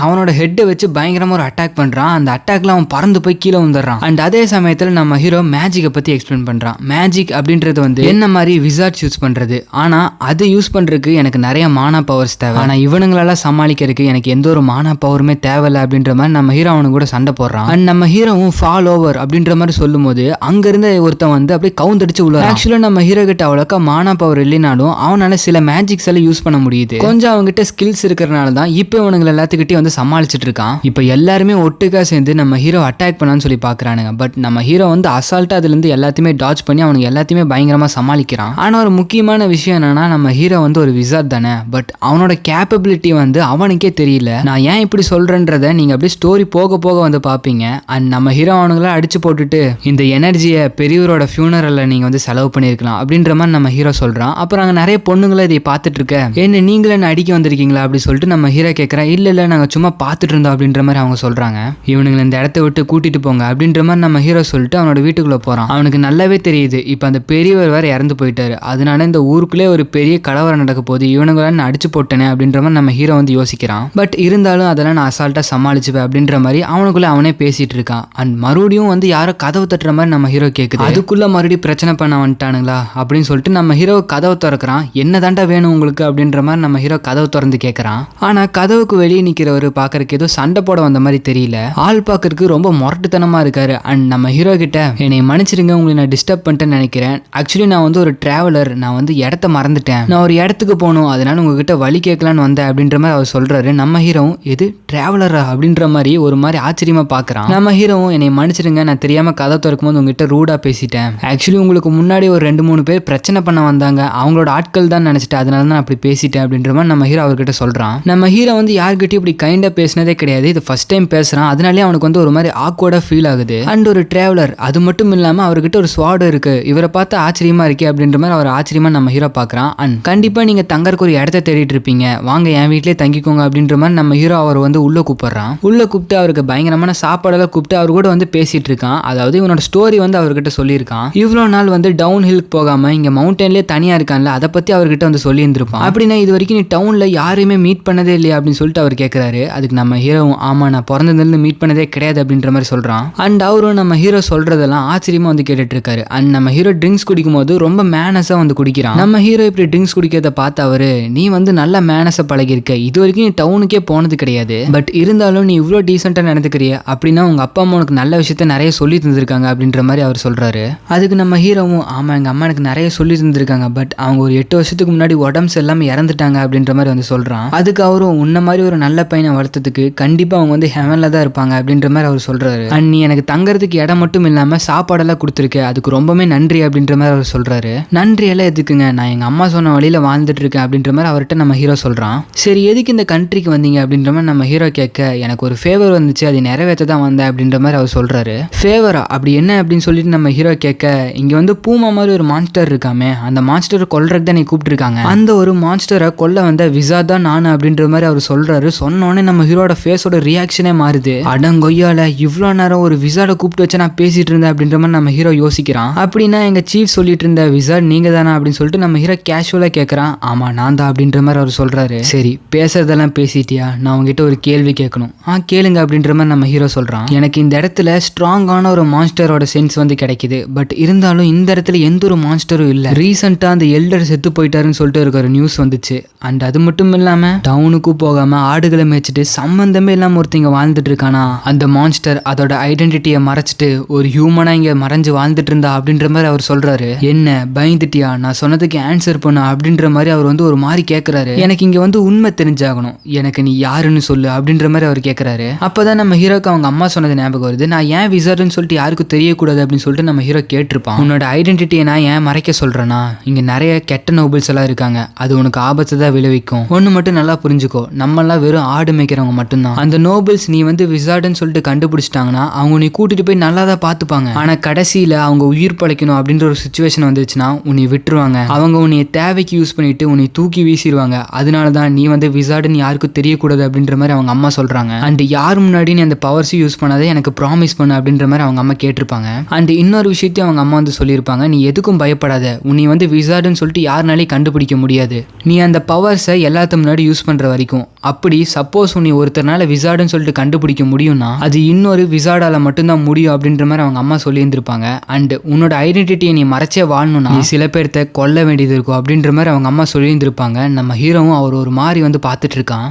அவனோட ஹெட்டை வச்சு பயங்கரமா ஒரு அட்டாக் பண்றான். அந்த அட்டாக்ல அவன் பறந்து போய் கீழே வந்துடுறான். அண்ட் அதே சமயத்துல நம்ம ஹீரோ மேஜிக்கை பத்தி எக்ஸ்பிளைன் பண்றான். மேஜிக் அப்படின்றது வந்து என்ன மாதிரி விசார்ட்ஸ் யூஸ் பண்றது. ஆனா அது யூஸ் பண்றதுக்கு எனக்கு நிறைய மானா பவர்ஸ் தேவை. ஆனா இவனுங்களெல்லாம் சமாளிக்கிறதுக்கு எனக்கு எந்த ஒரு மானா பவருமே தேவையில்லை அப்படின்ற மாதிரி நம்ம ஹீரோ அவனு கூட சண்டை போடுறான். அண்ட் நம்ம ஹீரோவும் ஃபால் ஓவர் அப்படின்ற மாதிரி சொல்லும் போது அங்க இருந்த ஒருத்தன் வந்து அப்படியே கவுந்தடிச்சு உள்ள. ஆக்சுவலா நம்ம ஹீரோ கிட்ட அவ்வளோக்கா மானா பவர் இல்லைனாலும் அவனால சில மேஜிக்ஸ் எல்லாம் யூஸ் பண்ண முடியுது. கொஞ்சம் அவங்ககிட்ட ஸ்கில்ஸ் இருக்கிறனால தான் இப்போ இவனுங்க எல்லாத்துக்கிட்டையும் வந்து சமாளிச்சுட்டு இருக்கான். இப்போ எல்லாருமே ஒட்டுக்கா சேர்ந்து நம்ம ஹீரோ அட்டாக் பண்ணான்னு சொல்லி பாக்குறானுங்க. பட் நம்ம ஹீரோ வந்து அசால்ட்டா அதுல இருந்து எல்லாத்தையுமே டாச் பண்ணி அவனுக்கு எல்லாத்தையுமே பயங்கரமா சமாளிக்கிறான். ஆனா ஒரு முக்கியமான விஷயம் என்னன்னா நம்ம ஹீரோ வந்து ஒரு விசார்ட் தானே. பட் அவனோட கேப்பபிலிட்டி வந்து அவனுக்கே தெரியல. நான் ஏன் இப்படி சொல்றேன்றத நீங்க அப்படியே ஸ்டோரி போக போக வந்து பாப்பீங்க. அண்ட் நம்ம ஹீரோ அவனுங்கள அடிச்சு போட்டுட்டு இந்த எனர்ஜியை பெரியவரோட ஃபியூனரல்ல நீங்க வந்து செலவு பண்ணிருக்கலாம் அப்படின்ற மாதிரி நம்ம ஹீரோ சொல்றான். அப்புறம் அங்க நிறைய பொண்ணுங்களை இதை பார்த்துட்டு இருக்க என்ன நீங்களே என்ன அடிக்க வந்திருக்கீங்களா அப்படி சொல்லிட்டு நம்ம ஹீரோ கேட்கறேன். இல்ல நாங்க சும்மா பார்த்துட்டு இருந்தோம் அப்படின்ற மாதிரி அவங்க சொல்றாங்க. இவனுங்களை இந்த இடத்த விட்டு கூட்டிட்டு போங்க அப்படின்ற மாதிரி நம்ம ஹீரோ சொல்லிட்டு அவனோட வீட்டுக்குள்ள போறான். அவனுக்கு நல்லாவே தெரியுது இப்ப அந்த பெரியவர் வேற இறந்து போயிட்டாரு. அதனால இந்த ஊருக்குள்ளே ஒரு பெரிய கலவரம் நடக்க போகுது. இவனுங்களை நான் அடிச்சு போட்டேனே அப்படின்ற மாதிரி நம்ம ஹீரோ வந்து யோசிக்கிறான். பட் இருந்தாலும் அதெல்லாம் நான் அசால்ட்டா சமாளிச்சுப்பேன் அப்படின்ற மாதிரி அவனுக்குள்ள அவனே பேசிட்டு இருக்கான். அண்ட் மறுபடியும் வந்து யாரோ கதவு தட்டுற மாதிரி நம்ம ஹீரோ கேக்குது. அதுக்குள்ள மறுபடியும் பிரச்சனை பண்ண வந்துட்டானுங்களா அப்படின்னு சொல்லிட்டு நம்ம ஹீரோ கதவை திறக்கிறான். என்ன தாண்டா வேணும் உங்களுக்கு அப்படின்ற மாதிரி நம்ம ஹீரோ கதவை திறந்து கேட்கறான். ஆனா கதவுக்கு வெளியே நிக்கிறவரு பாக்குறதுக்கு ஏதோ சண்டை போட வந்த மாதிரி தெரியல. ஆள் பாக்குறதுக்கு ரொம்ப மொரட்டுத்தனமா இருக்காரு. அண்ட் நம்ம ஹீரோ கிட்ட என்னை மன்னிச்சிருங்க உங்களை நான் டிஸ்டர்ப் பண்ணிட்டேன்னு நினைக்கிறேன். ஆக்சுவலி நான் வந்து ஒரு டிராவலர். நான் வந்து இடத்த மறந்துட்டேன். நான் ஒரு இடத்துக்கு போகணும் அதனால உங்ககிட்ட வழி கேட்கலான்னு வந்தேன் அப்படின்ற மாதிரி அவர் சொல்றாரு. நம்ம ஹீரோவும் எது டிராவலரா அப்படின்ற மாதிரி ஒரு மாதிரி ஆச்சரியமா பாக்குறான். நம்ம ஹீரோவும் என்னை மன்னிச்சிருங்க நான் தெரியாம கதை திறக்கும் போது உங்ககிட்ட ரூடா பேசிட்டேன். ஆக்சுவலி உங்களுக்கு முன்னாடி ஒரு 2-3 பேர் பிரச்சனை பண்ண வந்தாங்க. அவங்களோட ஆட்கள் தான் நினைச்சிட்டு அதனால தான் அப்படி பேசிட்டேன் அப்படின்ற மாதிரி நம்ம ஹீரோ அவர்கிட்ட சொல்றான். நம்ம ஹீரோ வந்து யார்கிட்டயும் இப்படி கைண்டா பேசினதே கிடையாது. இது ஃபர்ஸ்ட் டைம் பேசுறான். அதனாலே அவனுக்கு வந்து ஒரு மாதிரி ஆக்வர்டா ஃபீல் ஆகுது. அண்ட் ஒரு டிராவலர் அது மட்டும் இல்லாம அவர்கிட்ட ஒரு ஸ்வாட் இருக்கு. இவரை பார்த்து ஆச்சரியமா இருக்கே அப்படின்ற மாதிரி அவர் ஆச்சரியமா நம்ம ஹீரோ பாக்குறான். அண்ட் கண்டிப்பா நீங்க தங்கறதுக்கு ஒரு இடத்த தேடிட்டு இருப்பீங்க. வாங்க என் வீட்லயே தங்கிக்கோங்க அப்படின்ற மாதிரி நம்ம ஹீரோ அவர் வந்து உள்ள கூப்பிடுறான். உள்ள கூப்பிட்டு அவருக்கு பயங்கரமான சாப்பாடெல்லாம் கூப்பிட்டு அவர் கூட வந்து பேசிட்டு இருக்கான். அதாவது இவனோட ஸ்டோரி வந்து அவர்கிட்ட சொல்லியிருக்கான். இவ்வளவு நாள் வந்து டவுன் ஹில்க்கு போகாம இங்க மவுண்டன்லயே தனியா இருக்கான்ல அதை பத்தி அவர்கிட்ட வந்து சொல்லி இருந்திருப்பான். அப்படின்னா இது வரைக்கும் நீ டவுன்ல யாரையுமே மீட் பண்ணதே இல்லையா அப்படின்னு சொல்லிட்டு அவர் கேட்கிறாரு. அதுக்கு நம்ம ஹீரோவும் ஆமா நான் பிறந்ததுல மீட் பண்ணதே கிடையாது அப்படின்ற மாதிரி சொல்றான். அண்ட் அவரும் நம்ம ஹீரோ சொல்றதெல்லாம் ஆச்சரியமா வந்து கேட்டுட்டு இருக்காரு. அண்ட் நம்ம ஹீரோ ட்ரிங்க்ஸ் குடிக்கும் போது ரொம்ப மேனஸா வந்து குடிக்கிறான். நம்ம ஹீரோ இப்படி ட்ரிங்க்ஸ் குடிக்கிறத பார்த்து அவரு நீ வந்து நல்ல மேனஸை பழகிருக்க. இது வரைக்கும் நீ டவுனுக்கே போனது கிடையாது. பட் இருந்தாலும் நீ இவ்வளோ டீசெண்டா நடந்துக்கிறிய அப்படின்னா உங்க அப்பா அம்மா உனக்கு நல்ல விஷயத்த நிறைய சொல்லி தந்திருக்காங்க அப்படின்ற மாதிரி அவர் சொல்றாரு. அதுக்கு நம்ம ஹீரோவும் ஆமா எங்க அம்மா எனக்கு நிறைய சொல்லி தந்திருக்காங்க. பட் அவங்க ஒரு 8 வருஷத்துக்கு முன்னாடி உடம்பு எல்லாமே இறந்துட்டாங்க அப்படின்ற மாதிரி வந்து சொல்றான். அதுக்கு அவரும் உன்ன மாதிரி ஒரு நல்ல பையனை வளர்த்ததுக்கு கண்டிப்பா அவங்க வந்து ஹெவன்ல தான் இருப்பாங்க அப்படின்ற மாதிரி அவர் சொல்றாரு. அண்ட் நீ எனக்கு தங்கறதுக்கு இடம் மட்டும் இல்லாம சாப்பாடெல்லாம் கொடுத்துருக்க அதுக்கு ரொம்பவே நன்றி அப்படின்ற மாதிரி அவர் சொல்றாரு. நன்றி எல்லாம் எதுக்குங்க நான் எங்க அம்மா சொன்ன வழியில வாழ்ந்துட்டு இருக்கேன் அப்படின்ற மாதிரி அவர்கிட்ட நம்ம ஹீரோ சொல்றான். சரி எதுக்கு இந்த கண்ட்ரிக்கு வந்தீங்க அப்படின்ற மாதிரி நம்ம ஹீரோ கேட்க எனக்கு ஒரு ஃபேவர் வந்துச்சு அதை நிறைவேற்ற தான் வந்தேன் அப்படின்ற மாதிரி அவர் சொல்றாரு. ஃபேவரா அப்படி என்ன அப்படின்னு சொல்லிட்டு நம்ம ஹீரோ கேட்க இங்க இங்க வந்து பூமா மாதிரி ஒரு மான்ஸ்டர் இருக்காமே, அந்த மான்ஸ்டரை கொல்றதுக்கு தான் நீ கூப்பிட்டுருக்காங்க. அந்த ஒரு மான்ஸ்டரை கொல்ல வந்த விசாட் தான் நானு அப்படின்ற மாதிரி அவர் சொல்றாரு. சொன்னோடனே நம்ம ஹீரோட ஃபேஸோட ரியாக்ஷனே மாறுது. அடங்கொய்யால இவ்வளோ நேரம் ஒரு விசாடை கூப்பிட்டு வச்சு நான் பேசிட்டு இருந்தேன் அப்படின்ற மாதிரி நம்ம ஹீரோ யோசிக்கிறான். அப்படின்னா எங்க சீஃப் சொல்லிட்டு இருந்த விசாட் நீங்க தானே அப்படின்னு சொல்லிட்டு நம்ம ஹீரோ கேஷுவலா கேட்கறான். ஆமா நான் தான் அப்படின்ற மாதிரி அவர் சொல்றாரு. சரி பேசுறதெல்லாம் பேசிட்டியா, நான் உங்ககிட்ட ஒரு கேள்வி கேட்கணும். கேளுங்க அப்படின்ற மாதிரி நம்ம ஹீரோ சொல்றான். எனக்கு இந்த இடத்துல ஸ்ட்ராங்கான ஒரு மான்ஸ்டரோட சென்ஸ் வந்து கிடைக்குது. பட் இருந்தாலும் இந்த இடத்துல எந்த ஒரு மான்ஸ்டரும் இல்ல. ரீசெண்டா அந்த எல்டர் செத்து போயிட்டாருன்னு சொல்லிட்டு ஒரு நியூஸ் வந்துச்சு. அண்ட் அது மட்டும் இல்லாம டவுனுக்கும் போகாம ஆடுகளை மேய்ச்சிட்டு சம்பந்தமே இல்லாம ஒருத்தங்க வாழ்ந்துட்டு இருக்கானா. அந்த மான்ஸ்டர் அதோட ஐடென்டிட்டியை மறைச்சிட்டு ஒரு ஹியூமனா இங்க மறைஞ்சு வாழ்ந்துட்டு இருந்தா அப்படின்ற மாதிரி அவர் சொல்றாரு. என்ன பயந்துட்டியா, நான் சொன்னதுக்கு ஆன்சர் பண்ண அப்படின்ற மாதிரி அவர் வந்து ஒரு மாதிரி கேட்கறாரு. எனக்கு இங்க வந்து உண்மை தெரிஞ்சாகணும், எனக்கு நீ யாருன்னு சொல்லு அப்படின்ற மாதிரி அவர் கேட்கறாரு. அப்பதான் நம்ம ஹீரோக்கு அவங்க அம்மா சொன்னது ஞாபகம் வருது. நான் ஏன் விசார்ட்னு சொல்லிட்டு யாருக்கும் தெரியக்கூடாது அப்படின்னு சொல்லிட்டு நம்ம ஹீரோ கேட்டிருப்பான். உன்னோட ஐடென்டிட்டியை நான் ஏன் மறைக்க சொல்றேன்னா, இங்க நிறைய கெட்ட நோபல்ஸ் எல்லாம் இருக்காங்க, அது உனக்கு ஆபத்து தான் விளைவிக்கும். ஒண்ணு மட்டும் நல்லா புரிஞ்சுக்கோ, நம்ம எல்லாம் வெறும் ஆடு மேய்க்கிறவங்க மட்டும்தான். அந்த நோபல்ஸ் நீ வந்து விசார்ட்னு சொல்லிட்டு கண்டுபிடிச்சிட்டாங்கன்னா அவங்க நீ கூட்டிட்டு போய் நல்லா தான் பாத்துப்பாங்க. ஆனா கடைசியில அவங்க உயிர் பழைக்கணும் அப்படின்ற ஒரு சிச்சுவேஷன் வந்துச்சுன்னா உன்னை விட்டுருவாங்க. அவங்க உன்னை தேவைக்கு யூஸ் பண்ணிட்டு உன்னை தூக்கி வீசிடுவாங்க. அதனாலதான் நீ வந்து விசார்ட்னு யாருக்கும் தெரியக்கூடாது அப்படின்ற மாதிரி அவங்க அம்மா சொல்றாங்க. அண்ட் யார் முன்னாடி நீ அந்த பவர்ஸையும் யூஸ் பண்ணாதே, எனக்கு ப்ராமிஸ் பண்ணு அப்படின்ற மாதிரி அவங்க அம்மா கேட்டிருப்பாங்க. அண்ட் இன்னொரு விஷயத்தையும் அவங்க அம்மா வந்து சொல்லியிருப்பாங்க. நீ எதுக்கும் பயப்படாத, உன்னை வந்து விசார்ட்னு சொல்லிட்டு யாருனாலே கண்டுபிடிக்க முடியாது. நீ அந்த பவர்ஸை எல்லாத்து முன்னாடி யூஸ் பண்ற வரைக்கும். அப்படி சப்போஸ் உன்னை ஒருத்தர்னால விசார்ட்னு சொல்லிட்டு கண்டுபிடிக்க முடியும்னா அது இன்னொரு விசார்டால மட்டும்தான் முடியும் அப்படின்ற மாதிரி அவங்க அம்மா சொல்லி இருந்திருப்பாங்க. அண்ட் உன்னோட ஐடென்டிட்டியை நீ மறைச்சே வாழணும்னா நீ சில பேர்த்த கொல்ல வேண்டியது இருக்கும் அப்படின்ற மாதிரி அவங்க அம்மா சொல்லி இருந்திருப்பாங்க. நம்ம ஹீரோவும் அவர் ஒரு மாதிரி வந்து பார்த்துட்டு இருக்கான்.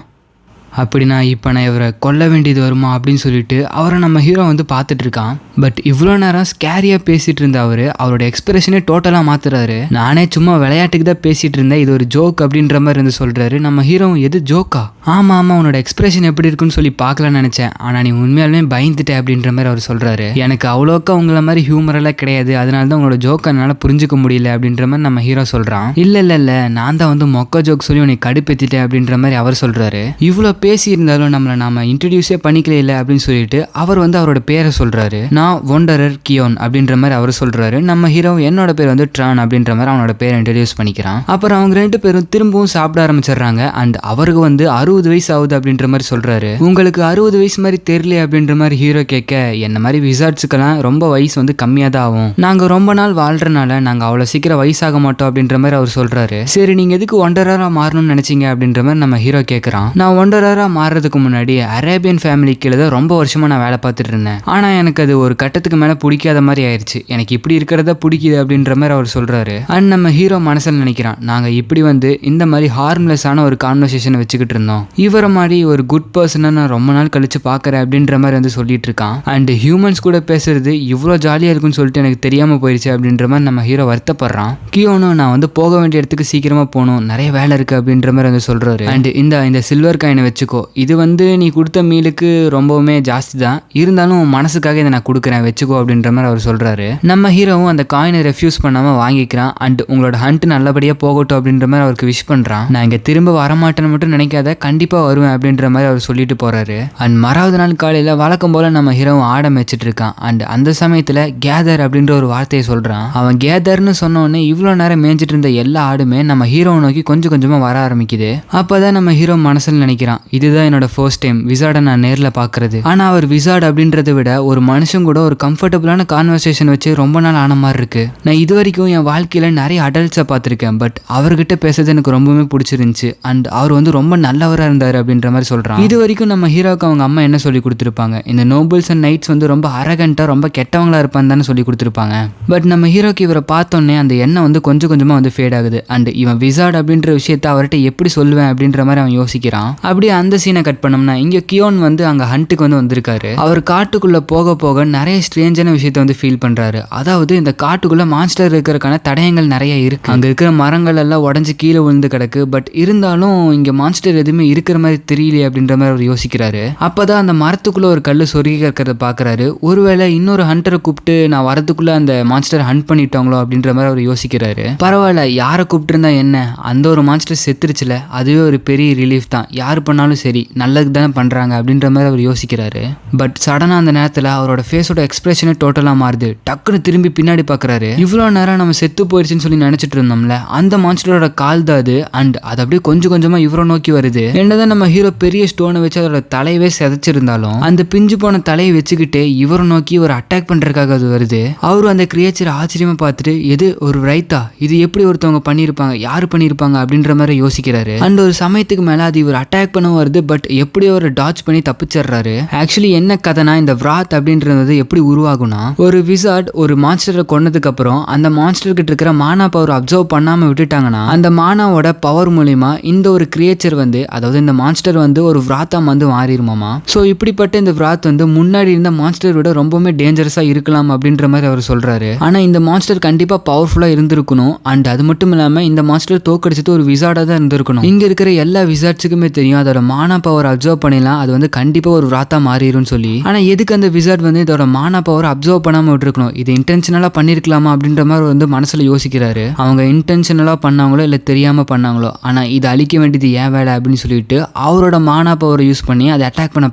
அப்படின்னா இப்போ நான் இவரை கொல்ல வேண்டியது வருமா அப்படின்னு சொல்லிட்டு அவரை நம்ம ஹீரோ வந்து பார்த்துட்டு இருக்கான். பட் இவ்வளோ நேரம் ஸ்கேரியாக பேசிட்டு இருந்த அவரோட எக்ஸ்பிரஷனே டோட்டலாக மாத்துறாரு. நானே சும்மா விளையாட்டுக்கு தான் பேசிட்டு இருந்தேன், இது ஒரு ஜோக் அப்படின்ற மாதிரி இருந்து சொல்றாரு. நம்ம ஹீரோ எது ஜோக்கா? ஆமா ஆமா உன்னோட எக்ஸ்பிரஷன் எப்படி இருக்குன்னு சொல்லி பார்க்கலான்னு நினைச்சேன், ஆனா நீ உண்மையாலுமே பயந்துட்டேன் அப்படின்ற மாதிரி அவர் சொல்றாரு. எனக்கு அவ்வளோக்கா உங்களை மாதிரி ஹியூமர் எல்லாம் கிடையாது, அதனால தான் உங்களோட ஜோக்கை என்னால் புரிஞ்சுக்க முடியல அப்படின்ற மாதிரி நம்ம ஹீரோ சொல்றான். இல்ல நான் தான் வந்து மொக்க ஜோக் சொல்லி உன்னை கடுப்பேத்திட்டேன் அப்படின்ற மாதிரி அவர் சொல்றாரு. இவ்வளோ பேசி இருந்தாலும் நாம இன்ட்ரடியூஸே பண்ணிக்கல இல்லை அப்படின்னு சொல்லிட்டு அவர் வந்து அவரோட பேரை சொல்றாரு. நான் ஒண்டரர் கியோன் அப்படின்ற மாதிரி அவர் சொல்றாரு. நம்ம ஹீரோ என்னோட பேர் வந்து ட்ரான் அப்படின்ற மாதிரி அவனோட பேரை இன்ட்ரடியூஸ் பண்ணிக்கிறான். அப்புறம் அவங்க ரெண்டு பேரும் திரும்பவும் சாப்பிட ஆரம்பிச்சிடுறாங்க. அண்ட் அவருக்கு வந்து 60 வயசு ஆகுது அப்படின்ற மாதிரி சொல்றாரு. உங்களுக்கு 60 வயசு மாதிரி தெரியல அப்படின்ற மாதிரி ஹீரோ கேட்க, என்ன மாதிரி விசார்ட்ஸுக்கெல்லாம் ரொம்ப வயசு வந்து கம்மியாக தான் ஆகும், நாங்க ரொம்ப நாள் வாழ்றனால நாங்க அவ்வளோ சீக்கிரம் வயசாக மாட்டோம் அப்படின்ற மாதிரி அவர் சொல்றாரு. சரி நீங்க எதுக்கு ஒண்டரரா மாறணும்னு நினைச்சீங்க அப்படின்ற மாதிரி நம்ம ஹீரோ கேட்கறான். நான் ஒண்டரரா மாறதுக்கு முன்னாடி அரேபியன் ஃபேமிலி கீழே தான் ரொம்ப வருஷமா நான் வேலை பார்த்துட்டு இருந்தேன். ஆனா எனக்கு அது ஒரு கட்டத்துக்கு மேல பிடிக்காத மாதிரி ஆயிடுச்சு, எனக்கு இப்படி இருக்கிறத பிடிக்குது அப்படின்ற மாதிரி அவர் சொல்றாரு. அண்ட் நம்ம ஹீரோ மனசில் நினைக்கிறான், நாங்க இப்படி வந்து இந்த மாதிரி ஹார்ம்லெஸ்ஸான ஒரு கான்வர்சேஷன் வச்சுக்கிட்டு இருந்தோம், இவரை மாதிரி ஒரு குட் பர்சனை நான் ரொம்ப நாள் கழிச்சு பாக்குறேன் அப்படின்ற மாதிரி வந்து சொல்லிட்டு இருக்கான். அண்ட் ஹியூமன்ஸ் கூட பேசுறது இவ்வளோ ஜாலியா இருக்குன்னு சொல்லிட்டு எனக்கு தெரியாம போயிடுச்சு அப்படின்ற மாதிரி நம்ம ஹீரோ வருத்தப்படுறான். கியோனும் நான் வந்து போக வேண்டிய இடத்துக்கு சீக்கிரமா போகணும், நிறைய வேலை இருக்கு அப்படின்ற மாதிரி வந்து சொல்றாரு. அண்ட் இந்த சில்வர் காயினை வச்சுக்கோ, இது வந்து நீ கொடுத்த மீலுக்கு ரொம்பவுமே ஜாஸ்தி தான், இருந்தாலும் மனசுக்காக இதை நான் கொடுக்குறேன் வச்சுக்கோ அப்படின்ற மாதிரி அவர் சொல்றாரு. நம்ம ஹீரோவும் அந்த காயினை ரெஃப்யூஸ் பண்ணாம வாங்கிக்கிறான். அண்ட் உங்களோட ஹண்ட் நல்லபடியா போகட்டும் அப்படின்ற மாதிரி அவருக்கு விஷ் பண்றான். நான் இங்க திரும்ப வரமாட்டேன்னு மட்டும் நினைக்காத, கண்டிப்பா வருவேன் அப்படின்ற மாதிரி அவர் சொல்லிட்டு போறாரு. அண்ட் மறாவது நாள் காலையில வழக்கம் போல நம்ம ஹீரோவும் ஆட மேய்ச்சிட்டு இருக்கான். அண்ட் அந்த சமயத்துல கேதர் அப்படின்ற ஒரு வார்த்தையை சொல்றான். அவன் கேதர்னு சொன்ன உடனே இவ்வளவு நேரம் மேய்ச்சிட்டு இருந்த எல்லா ஆடுமே நம்ம ஹீரோவை நோக்கி கொஞ்சம் கொஞ்சமா வர ஆரம்பிக்குது. அப்பதான் நம்ம ஹீரோ மனசுல நினைக்கிறான், இதுதான் என்னோட ஃபர்ஸ்ட் டைம் விசார்டை நான் நேர்ல பாக்குறது. ஆனா அவர் விசார்ட் அப்படின்றத விட ஒரு மனுஷன் கூட ஒரு கம்ஃபர்டபுளான கான்வர்சேஷன் வச்சு ரொம்ப நாள் ஆன மாதிரி இருக்கு. நான் இது வரைக்கும் என் வாழ்க்கையில நிறைய அடல்ட்ஸை பார்த்திருக்கேன், பட் அவர்கிட்ட பேசுறது எனக்கு ரொம்பவே பிடிச்சிருந்துச்சு. அண்ட் அவர் வந்து ரொம்ப நல்லவரா இருந்தாரு அப்படின்ற மாதிரி சொல்றான். இது வரைக்கும் நம்ம ஹீரோக்கு அவங்க அம்மா என்ன சொல்லி கொடுத்துருப்பாங்க, இந்த நோபல்ஸ் அண்ட் நைட்ஸ் வந்து ரொம்ப அரகண்டா ரொம்ப கெட்டவங்களா இருப்பான்னு தானே சொல்லி கொடுத்துருப்பாங்க. பட் நம்ம ஹீரோக்கு இவரை பார்த்தோன்னே அந்த எண்ணம் வந்து கொஞ்சம் கொஞ்சமா வந்து ஃபேட் ஆகுது. அண்ட் இவன் விசார்ட் அப்படின்ற விஷயத்த அவர்கிட்ட எப்படி சொல்லுவேன் அப்படின்ற மாதிரி அவன் யோசிக்கிறான். அப்படியே அந்த சீனை கட் பண்ணோம்னா இங்க கியோன் வந்து அங்க ஹண்ட்டுக்கு வந்து வந்திருக்காரு. அவர் காட்டுக்குள்ள போக போக நிறைய ஸ்ட்ரேஞ்சான விஷயத்த வந்து ஃபீல் பண்றாரு. அதாவது இந்த காட்டுக்குள்ள மான்ஸ்டர் இருக்கிறதுக்கான தடயங்கள் நிறைய இருக்கு. அங்க இருக்கிற மரங்கள் எல்லாம் உடஞ்சு கீழே விழுந்து கிடக்கு. பட் இருந்தாலும் இங்க மான்ஸ்டர் எதுவுமே இருக்கிற மாதிரி தெரியலையே அப்படின்ற மாதிரி அவர் யோசிக்கிறாரு. அப்பதான் அந்த மரத்துக்குள்ள ஒரு கல்லு சொருகி இருக்கிறத பாக்குறாரு. ஒருவேளை இன்னொரு ஹண்டரை கூப்பிட்டு நான் வரதுக்குள்ள அந்த மான்ஸ்டர் ஹண்ட் பண்ணிட்டாங்களோ அப்படின்ற மாதிரி அவர் யோசிக்கிறாரு. பரவாயில்ல, யாரை கூப்பிட்டு இருந்தா என்ன, அந்த ஒரு மான்ஸ்டர் செத்துருச்சுல, அதுவே ஒரு பெரிய ரிலீஃப் தான். யாரு பண்ணாலும் சரி நல்லதுக்கு தானே பண்றாங்க அப்படின்ற மாதிரி அவர் யோசிக்கிறாரு. பட் சடனா அந்த நேரத்துல அவரோட ஃபேஸோட எக்ஸ்பிரஷனே டோட்டலா மாறுது. டக்குன்னு திரும்பி பின்னாடி பாக்குறாரு. இவ்வளவு நேரம் நம்ம செத்து போயிடுச்சுன்னு சொல்லி நினைச்சிட்டு இருந்தோம்ல, அந்த மான்ஸ்டரோட கால் தான் அது. அண்ட் அது அப்படியே கொஞ்சம் கொஞ்சமா இவரை நோக்கி வருது. என்னதான் நம்ம ஹீரோ பெரிய ஸ்டோனை வச்சு அதோட தலையவே செதைச்சிருந்தாலும் அந்த பிஞ்சு போன தலையை வச்சுக்கிட்டு இவரை நோக்கி ஒரு அட்டாக் பண்றதுக்காக அது வருது. அவரும் அந்த கிரியேச்சர் ஆச்சரியமா பார்த்துட்டு, எது ஒரு ரைத்தா, இது எப்படி ஒருத்தவங்க பண்ணிருப்பாங்க, யாரு பண்ணிருப்பாங்க அப்படின்ற மாதிரி யோசிக்கிறாரு. அண்ட் ஒரு சமயத்துக்கு மேல அது இவர் அட்டாக் பண்ண வருது. பட் எப்படி ஒரு டாச் பண்ணி தப்பிச்சிடுறாரு. ஆக்சுவலி என்ன கதைனா, இந்த விராத் அப்படின்றது எப்படி உருவாகும்னா, ஒரு விசார்ட் ஒரு மான்ஸ்டரை கொன்னதுக்கு அப்புறம் அந்த மான்ஸ்டர் கிட்ட இருக்கிற மானா பவர் அப்சர்வ் பண்ணாம விட்டுட்டாங்கன்னா அந்த மானாவோட பவர் மூலியமா இந்த ஒரு கிரியேச்சர் வந்து, அதாவது இந்த மான்ஸ்டர் வந்து ஒரு விராத்தா வந்து மாறிடுமாமா. சோ இப்படிப்பட்ட இந்த விராத் வந்து முன்னாடி இருந்த மான்ஸ்டர் விட ரொம்பவுமே டேஞ்சரஸா இருக்கலாம் அப்படின்ற மாதிரி அவர் சொல்றாரு. ஆனா இந்த மான்ஸ்டர் கண்டிப்பா பவர்ஃபுல்லா இருந்திருக்கணும். அண்ட் அது மட்டும் இல்லாம இந்த மான்ஸ்டர் தோக்கடிச்சது ஒரு விசார்டா தான் இருந்திருக்கணும். இங்க இருக்கிற எல்லா விசார்ட்ஸுக்குமே தெரியும் அதோட மானா பவர் அப்சர்வ் பண்ணிடலாம், அது வந்து கண்டிப்பா ஒரு விராத்தா மாறிடும் சொல்லி. ஆனா எதுக்கு அந்த விசார்ட் வந்து இதோட மானா பவர் அப்சர்வ் பண்ணாம விட்டுருக்கணும், இது இன்டென்ஷனலா பண்ணிருக்கலாமா அப்படின்ற மாதிரி வந்து மனசுல யோசிக்கிறாரு. அவங்க இன்டென்ஷனலா பண்ணாங்களோ இல்ல தெரியாம பண்ணாங்களோ, ஆனா இது அழிக்க வேண்டியது ஏன் வேலை அப்படின்னு சொல்லிட்டு அவரோட மானா பவரை யூஸ் பண்ணி அதை அட்டாக் பண்ண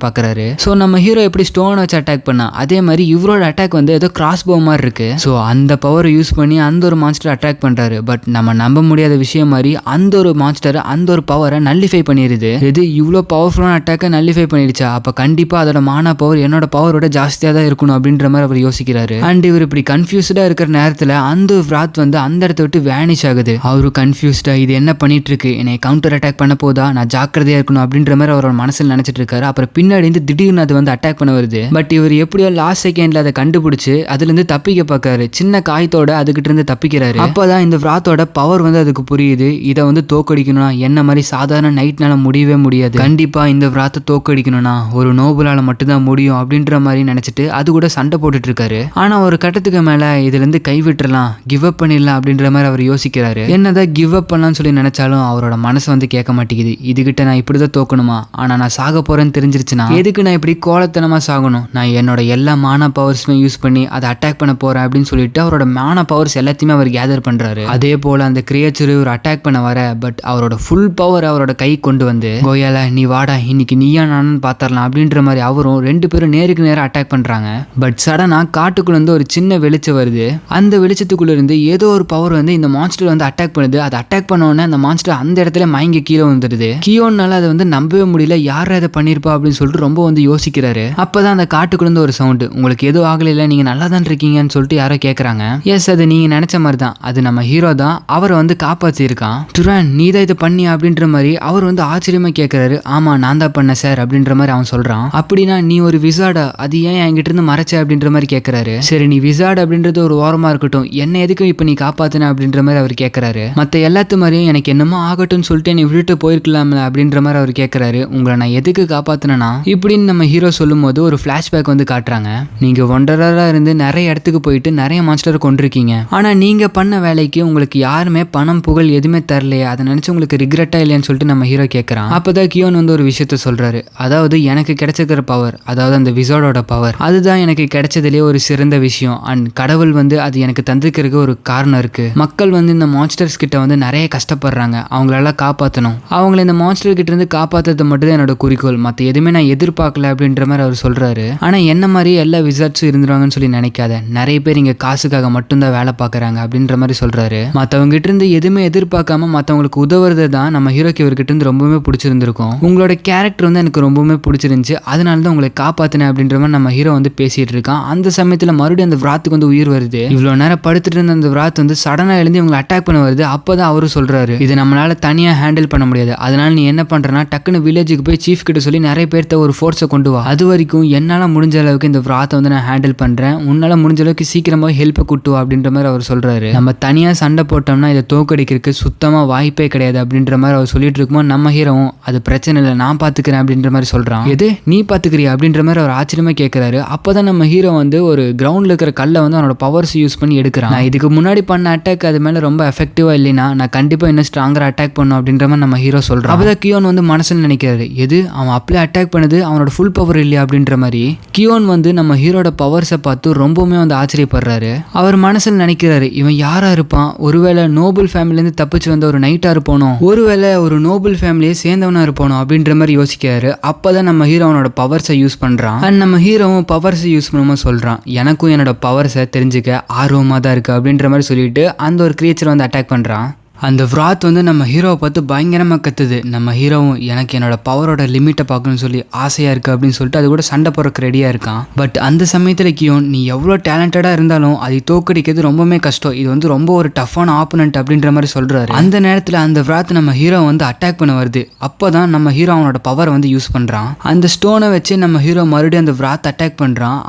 பாக்குறாரு. சோ நம்ம ஹீரோ எப்படி ஸ்டோன் வச்சு அட்டாக் பண்ணா, அதே மாதிரி இவரோட அட்டாக் வந்து ஏதோ கிராஸ் போ மாதிரி இருக்கு. சோ அந்த பவரை யூஸ் பண்ணி அந்த ஒரு மான்ஸ்டர் அட்டாக் பண்றாரு. பட் நம்ம நம்ப முடியாத விஷயம் மாதிரி அந்த ஒரு மான்ஸ்டர் அந்த ஒரு பவரை நல்லிஃபை பண்ணிடுது. இது இவ்வளவு பவர்ஃபுல்லான அட்டாக்கை நல்லிஃபை பண்ணிடுச்சா, அப்ப கண்டிப்பா அதோட மானா பவர் என்னோட பவரோட ஜாஸ்தியா தான் இருக்கணும் அப்படின்ற மாதிரி அவர் யோசிக்கிறாரு. அண்ட் இவர் இப்படி கன்ஃபியூஸ்டா இருக்கிற நேரத்துல அந்த விராத் வந்து அந்த இடத்த விட்டு வேனிஷ் ஆகுது. அவரு கன்ஃபியூஸ்டா இது என்ன பண்ணிட்டு இருக்கு, என்னை கவுண்டர் அட்டாக் பண்ண போதா, நான் ஜாக்கிரதையா இருக்கணும் அப்படின்ற மாதிரி அவரோட மனசில் நினைச்சிட்டு இருக்காரு. அப்புறம் பின்னாடி இருந்து திடீர்னு அது வந்து அட்டாக் பண்ண வருது. பட் இவர் எப்படியோ லாஸ்ட் செகண்ட்ல அதை கண்டுபிடிச்சு அதுல இருந்து தப்பிக்க பார்க்காரு. சின்ன காயத்தோட அதுகிட்ட இருந்து தப்பிக்கிறாரு. அப்பதான் இந்த விராத்தோட பவர் வந்து அதுக்கு புரியுது, இதை வந்து தோக்கடிக்கணும்னா என்ன மாதிரி சாதாரண நைட்னால முடியவே முடியாது, கண்டிப்பா இந்த விராத்தை தோக்கடிக்கணும்னா ஒரு நோபலால மட்டும்தான் முடியும் அப்படின்ற மாதிரி நினைச்சிட்டு அது கூட சண்டை போட்டுட்டு இருக்காரு. ஆனா ஒரு கட்டத்துக்கு மேல இதுல இருந்து கைவிட்டுறலாம், கிவ் அப் பண்ணிடலாம் அப்படின்ற மாதிரி அவர் யோசிக்கிறாரு. என்னதான் கிவ் அப் பண்ணலாம்னு சொல்லி நினைச்சாலும் அவரோட மனசு வந்து கேட்க மாட்டேங்குது. இதுகிட்ட நான் இப்படிதான் தோக்கணுமா, ஆனா நான் சாக போறேன்னு தெரிஞ்சிருச்சுன்னா எதுக்கு நான் இப்படி கோலத்தனமா சாகணும், நான் என்னோட எல்லா மானா பவர்ஸுமே யூஸ் பண்ணி அதை அட்டாக் பண்ண போறேன் அப்படின்னு சொல்லிட்டு அவரோட மானா பவர்ஸ் எல்லாத்தையுமே அவர் கேதர் பண்றாரு. அதே போல அந்த கிரியேச்சர் ஒரு அட்டாக் பண்ண வர, பட் அவரோட ஃபுல் பவர் அவரோட கை கொண்டு வந்து, கோயால நீ வாடா இன்னைக்கு நீயா நானும் பாத்தரலாம் அப்படின்ற மாதிரி அவரும் ரெண்டு பேரும் நேருக்கு நேரம் அட்டாக் பண்றாங்க. பட் சடனா காட்டுக்குள்ள இருந்து ஒரு சின்ன வெளிச்சம் வருது. அந்த வெளிச்சத்துக்குள்ள இருந்து ஏதோ ஒரு பவர் வந்து இந்த மான்ஸ்டர் வந்து அட்டாக் பண்ணுது. அதை அட்டாக் பண்ண உடனே அந்த மான்ஸ்டர் அந்த இடத்துல மயங்கி கீழே வந்துடுது. கியோனால அதை வந்து நம்பவே முடியல, யார் அதை பண்ணிருப்பா அப்படின்னு சொல்லிட்டு ரொம்ப வந்து யோசிக்கிறாரு. அப்பதான் அந்த காட்டுக்குள்ள இருந்து ஒரு சவுண்ட், உங்களுக்கு எதுவும் ஆகல, நீங்க நல்லா தான் இருக்கீங்கன்னு சொல்லிட்டு யாரோ கேக்குறாங்க. எஸ், அது நீங்க நினைச்ச மாதிரி தான், அது நம்ம ஹீரோ தான், அவரை வந்து காப்பாத்தி இருக்கான். டுரான் நீ தான் இதை பண்ணி அப்படின்ற மாதிரி அவர் வந்து ஆச்சரியமா கேட்கிறாரு. ஆமா நான் தான் பண்ண சார் அப்படின்ற மாதிரி அவன் சொல்றான். அப்படின்னா நீ ஒரு விசார்டா, அது ஏன் என்கிட்ட இருந்து மறைச்ச அப்படின்ற மாதிரி கேட்கிறாரு. சரி நீ விசார்ட் அப்படின்றது ஒரு ஓரமா இருக்கட்டும், என்ன எதுக்கு இப்ப நீ காப்பாத்தின அப்படின்ற மாதிரி அவர் கேட்கிறாரு. மத்த எல்லாத்து மாதிரியும் எனக்கு என்னமோ ஆகட்டும்னு சொல்லிட்டு நீ விட்டுட்டு போயிருக்கலாம்ல அப்படின்ற மாதிரி அவர் கேட்கிறாரு. உங்களை நான் எதுக்கு காப்பாத்தினா இப்படின்னு நம்ம ஹீரோ சொல்லும் போது ஒரு பிளாஷ்பேக் வந்து காட்டுறாங்க. நீங்க ஒண்டரா இருந்து நிறைய இடத்துக்கு போயிட்டு நிறைய மான்ஸ்டர் கொண்டிருக்கீங்க, ஆனா நீங்க பண்ண வேலைக்கு உங்களுக்கு யாருமே பணம் புகழ் எதுவுமே தரலையே, அதை நினைச்சு உங்களுக்கு ரிக்ரெட்டா இல்லையான்னு சொல்லிட்டு நம்ம ஹீரோ கேட்கறான். அப்பதான் கியோன் வந்து ஒரு விஷயத்த சொல்றாரு. அதாவது எனக்கு கிடைச்சிருக்கிற பவர், அதாவது அந்த விசார்டோட பவர், அதுதான் எனக்கு கிடைச்சதுலேயே ஒரு சிறந்த விஷயம். அண்ட் கடவுள் வந்து அது எனக்கு தந்திருக்கிறதுக்கு ஒரு காரணம் இருக்கு. மக்கள் வந்து இந்த மான்ஸ்டர்ஸ் கிட்ட வந்து நிறைய கஷ்டப்படுறாங்க, அவங்களெல்லாம் காப்பாற்றணும், அவங்கள இந்த மான்ஸ்டர் கிட்ட இருந்து காப்பாற்றுறது மட்டும் தான் என்னோட குறிக்கோள், மற்ற எதுவுமே நான் எதிர்பார்க்கல அப்படின்ற மாதிரி அவர் சொல்றாரு. ஆனா என்ன மாதிரி எல்லா விசார்ட்ஸும் இருந்துருவாங்கன்னு சொல்லி நினைக்காத, நிறைய பேர் இங்க காசுக்காக மட்டும்தான் வேலை பார்க்கறாங்க அப்படின்ற மாதிரி சொல்றாரு. மற்றவங்க கிட்ட இருந்து எதுவுமே எதிர்பார்க்காம மற்றவங்களுக்கு உதவுறது தான் நம்ம ஹீரோக்கு இவர்கிட்ட இருந்து ரொம்பவே பிடிச்சிருந்திருக்கும். உங்களோட கேரக்டர் வந்து எனக்கு ரொம்பவுமே பிடிச்சிருந்துச்சு, அதனால தான் உங்களை காப்பாத்தினேன் அப்படின்ற மாதிரி நம்ம ஹீரோ வந்து பேசிட்டு இருக்கான். அந்த சமயத்துல மறுபடியும் அந்த விராத்துக்கு வந்து உயிர் வருது. இவ்வளவு நேரம் படுத்துட்டு இருந்த அந்த விராத் வந்து சடனா எழுந்து இவங்களை அட்டாக் பண்ண வருது. அப்பதான் அவரு சொல்றாரு, இது நம்மளால தனியா ஹேண்டில் பண்ண முடியாது, அதனால நீ என்ன பண்றனா டக்குன்னு வில்லேஜுக்கு போய் சீஃப் கிட்ட சொல்லி நிறைய பேர்த்த ஒரு ஃபோர்ஸை கொண்டு வா, அது வரைக்கும் என்னால முடிஞ்ச அளவுக்கு இந்த விராத்தை வந்து நான் ஹேண்டில் பண்றேன், உன்னால முடிஞ்ச அளவுக்கு சீக்கிரமா ஹெல்ப் கூட்டு வா அப்படின்ற மாதிரி அவர் சொல்றாரு. நம்ம தனியா சண்டை போட்டோம்னா இதை தோக்கடிக்கிறதுக்கு சுத்தமா வாய்ப்பே கிடையாது அப்படின்ற மாதிரி அவர் சொல்லிட்டு இருக்கும்போது நம்ம ஹீரோவும் அது பிரச்சனை இல்லை நான் பாத்துக்கிறேன் அப்படின்ற மாதிரி சொல்றான். எது நீ பாத்துக்கிறியா அப்படின்ற மாதிரி அவர் ஆச்சரியமா கேட்கிறாரு. அப்பதான் நம்ம ஹீரோ வந்து ஒரு கிரவுண்ட்ல இருக்கிற கல்லை வந்து அவனோட பவர்ஸ் யூஸ் பண்ணி எடுக்கிறான். நான் இதுக்கு முன்னாடி பண்ண அட்டாக் அது மேல ரொம்ப எஃபெக்டிவா இல்லைன்னா நான் கண்டிப்பா இன்னும் ஸ்ட்ராங்கரா அட்டாக் பண்ணும் அப்படின்ற மாதிரி நம்ம ஹீரோ சொல்றான். அப்பதான் கியோன் வந்து மனசுல நினைக்கிறாரு, எது அவன் அப்படியே அட்டாக் பண்ணுது, அவனோட ஃபுல் பவர் இல்லையா அப்படின்ற மாதிரி. கியோன் வந்து நம்ம ஹீரோட பவர்ஸை பார்த்து ரொம்பவுமே வந்து ஆச்சரியப்படுறாரு. அவர் மனசுல நினைக்கிறாரு, இவன் யாரா இருப்பான், ஒருவேளை நோபல் ஃபேமிலியிலேருந்து தப்பிச்சு வந்த ஒரு நைட்டா இருப்பானோ, ஒருவேளை ஒரு நோபல் ஃபேமிலியை சேர்ந்தவனா இருப்பானோ அப்படின்ற மாதிரி யோசிக்கிறாரு. அப்பதான் நம்ம ஹீரோ அவனோட பவர்ஸை யூஸ் பண்றான். அண்ட் நம்ம ஹீரோவும் பவர்ஸை யூஸ் பண்ணும்போது சொல்றான், எனக்கும் என்னோட பவர்ஸை தெரிஞ்சுக்க ஆர்வமா தான் இருக்கு அப்படின்ற மாதிரி சொல்லிட்டு அந்த ஒரு கிரியேச்சர் வந்து அட்டாக் பண்றான். அந்த விராத் வந்து நம்ம ஹீரோவை பார்த்து பயங்கரமாக கத்துது. நம்ம ஹீரோவும் எனக்கு என்னோட பவரோட லிமிட்டை பார்க்கணும்னு சொல்லி ஆசையாக இருக்குது அப்படின்னு சொல்லிட்டு அது கூட சண்டை போடுறக்கு ரெடியாக இருக்கான். பட் அந்த சமயத்தில் கியோன், நீ எவ்வளோ டேலண்டடாக இருந்தாலும் அதை தோக்கடிக்கிறது ரொம்பவே கஷ்டம், இது வந்து ரொம்ப ஒரு டஃப்பான ஆப்போனன்ட் அப்படின்ற மாதிரி சொல்கிறாரு. அந்த நேரத்தில் அந்த விராத் நம்ம ஹீரோ வந்து அட்டாக் பண்ண வருது. அப்போ தான் நம்ம ஹீரோ அவனோட பவர் வந்து யூஸ் பண்ணுறான். அந்த ஸ்டோனை வச்சு நம்ம ஹீரோ மறுபடியும் அந்த விராத் அட்டாக் பண்ணுறான்.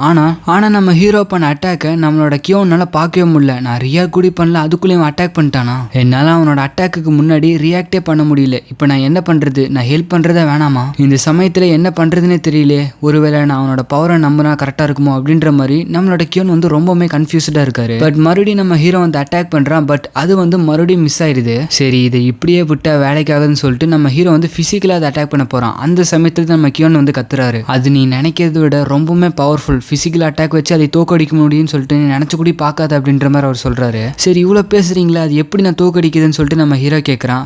ஆனால் நம்ம ஹீரோ பண்ண அட்டாக்கை நம்மளோட கியோனால பார்க்கவே முடியல. நான் ரியாக்ட் கூட பண்ணல, அதுக்குள்ளேயும் அட்டாக் பண்ணிட்டானா, என்னால் அவனோட அட்டாக்கு முன்னாடி ரியாக்டே பண்ண முடியல. இப்போ நான் என்ன பண்றது, நான் ஹெல்ப் பண்றதா வேணாமா, இந்த சமயத்துல என்ன பண்றதுன்னே தெரியல, ஒருவேளை நான் அவனோட பவரை நம்பினா கரெக்டா இருக்குமோ அப்படின்ற மாதிரி நம்மளோட கியோன் வந்து ரொம்பவுமே கன்ஃபியூஸ்டா இருக்காரு. பட் மறுபடியும் நம்ம ஹீரோ வந்து அட்டாக் பண்றான். பட் அது வந்து மறுபடியும் மிஸ் ஆயிடுது. சரி இதை இப்படியே விட்டா வேலைக்காகுதுன்னு சொல்லிட்டு நம்ம ஹீரோ வந்து பிசிக்கலா அதை அட்டாக் பண்ண போறான். அந்த சமயத்துல நம்ம கியோன் வந்து கத்துறாரு, அது நீ நினைக்கிறத விட ரொம்பவுமே பவர்ஃபுல், பிசிக்கல் அட்டாக் வச்சு அதை தோக்கடிக்க முடியும்னு சொல்லிட்டு நீ நினைச்சு கூட பார்க்காத அப்படின்ற மாதிரி அவர் சொல்றாரு. சரி இவ்வளவு பேசுறீங்களா, அது எப்படி நான் தோக்கடிக்குதுன்னு சொல்லிட்டு நம்ம ஹீரோ கேட்குறான்.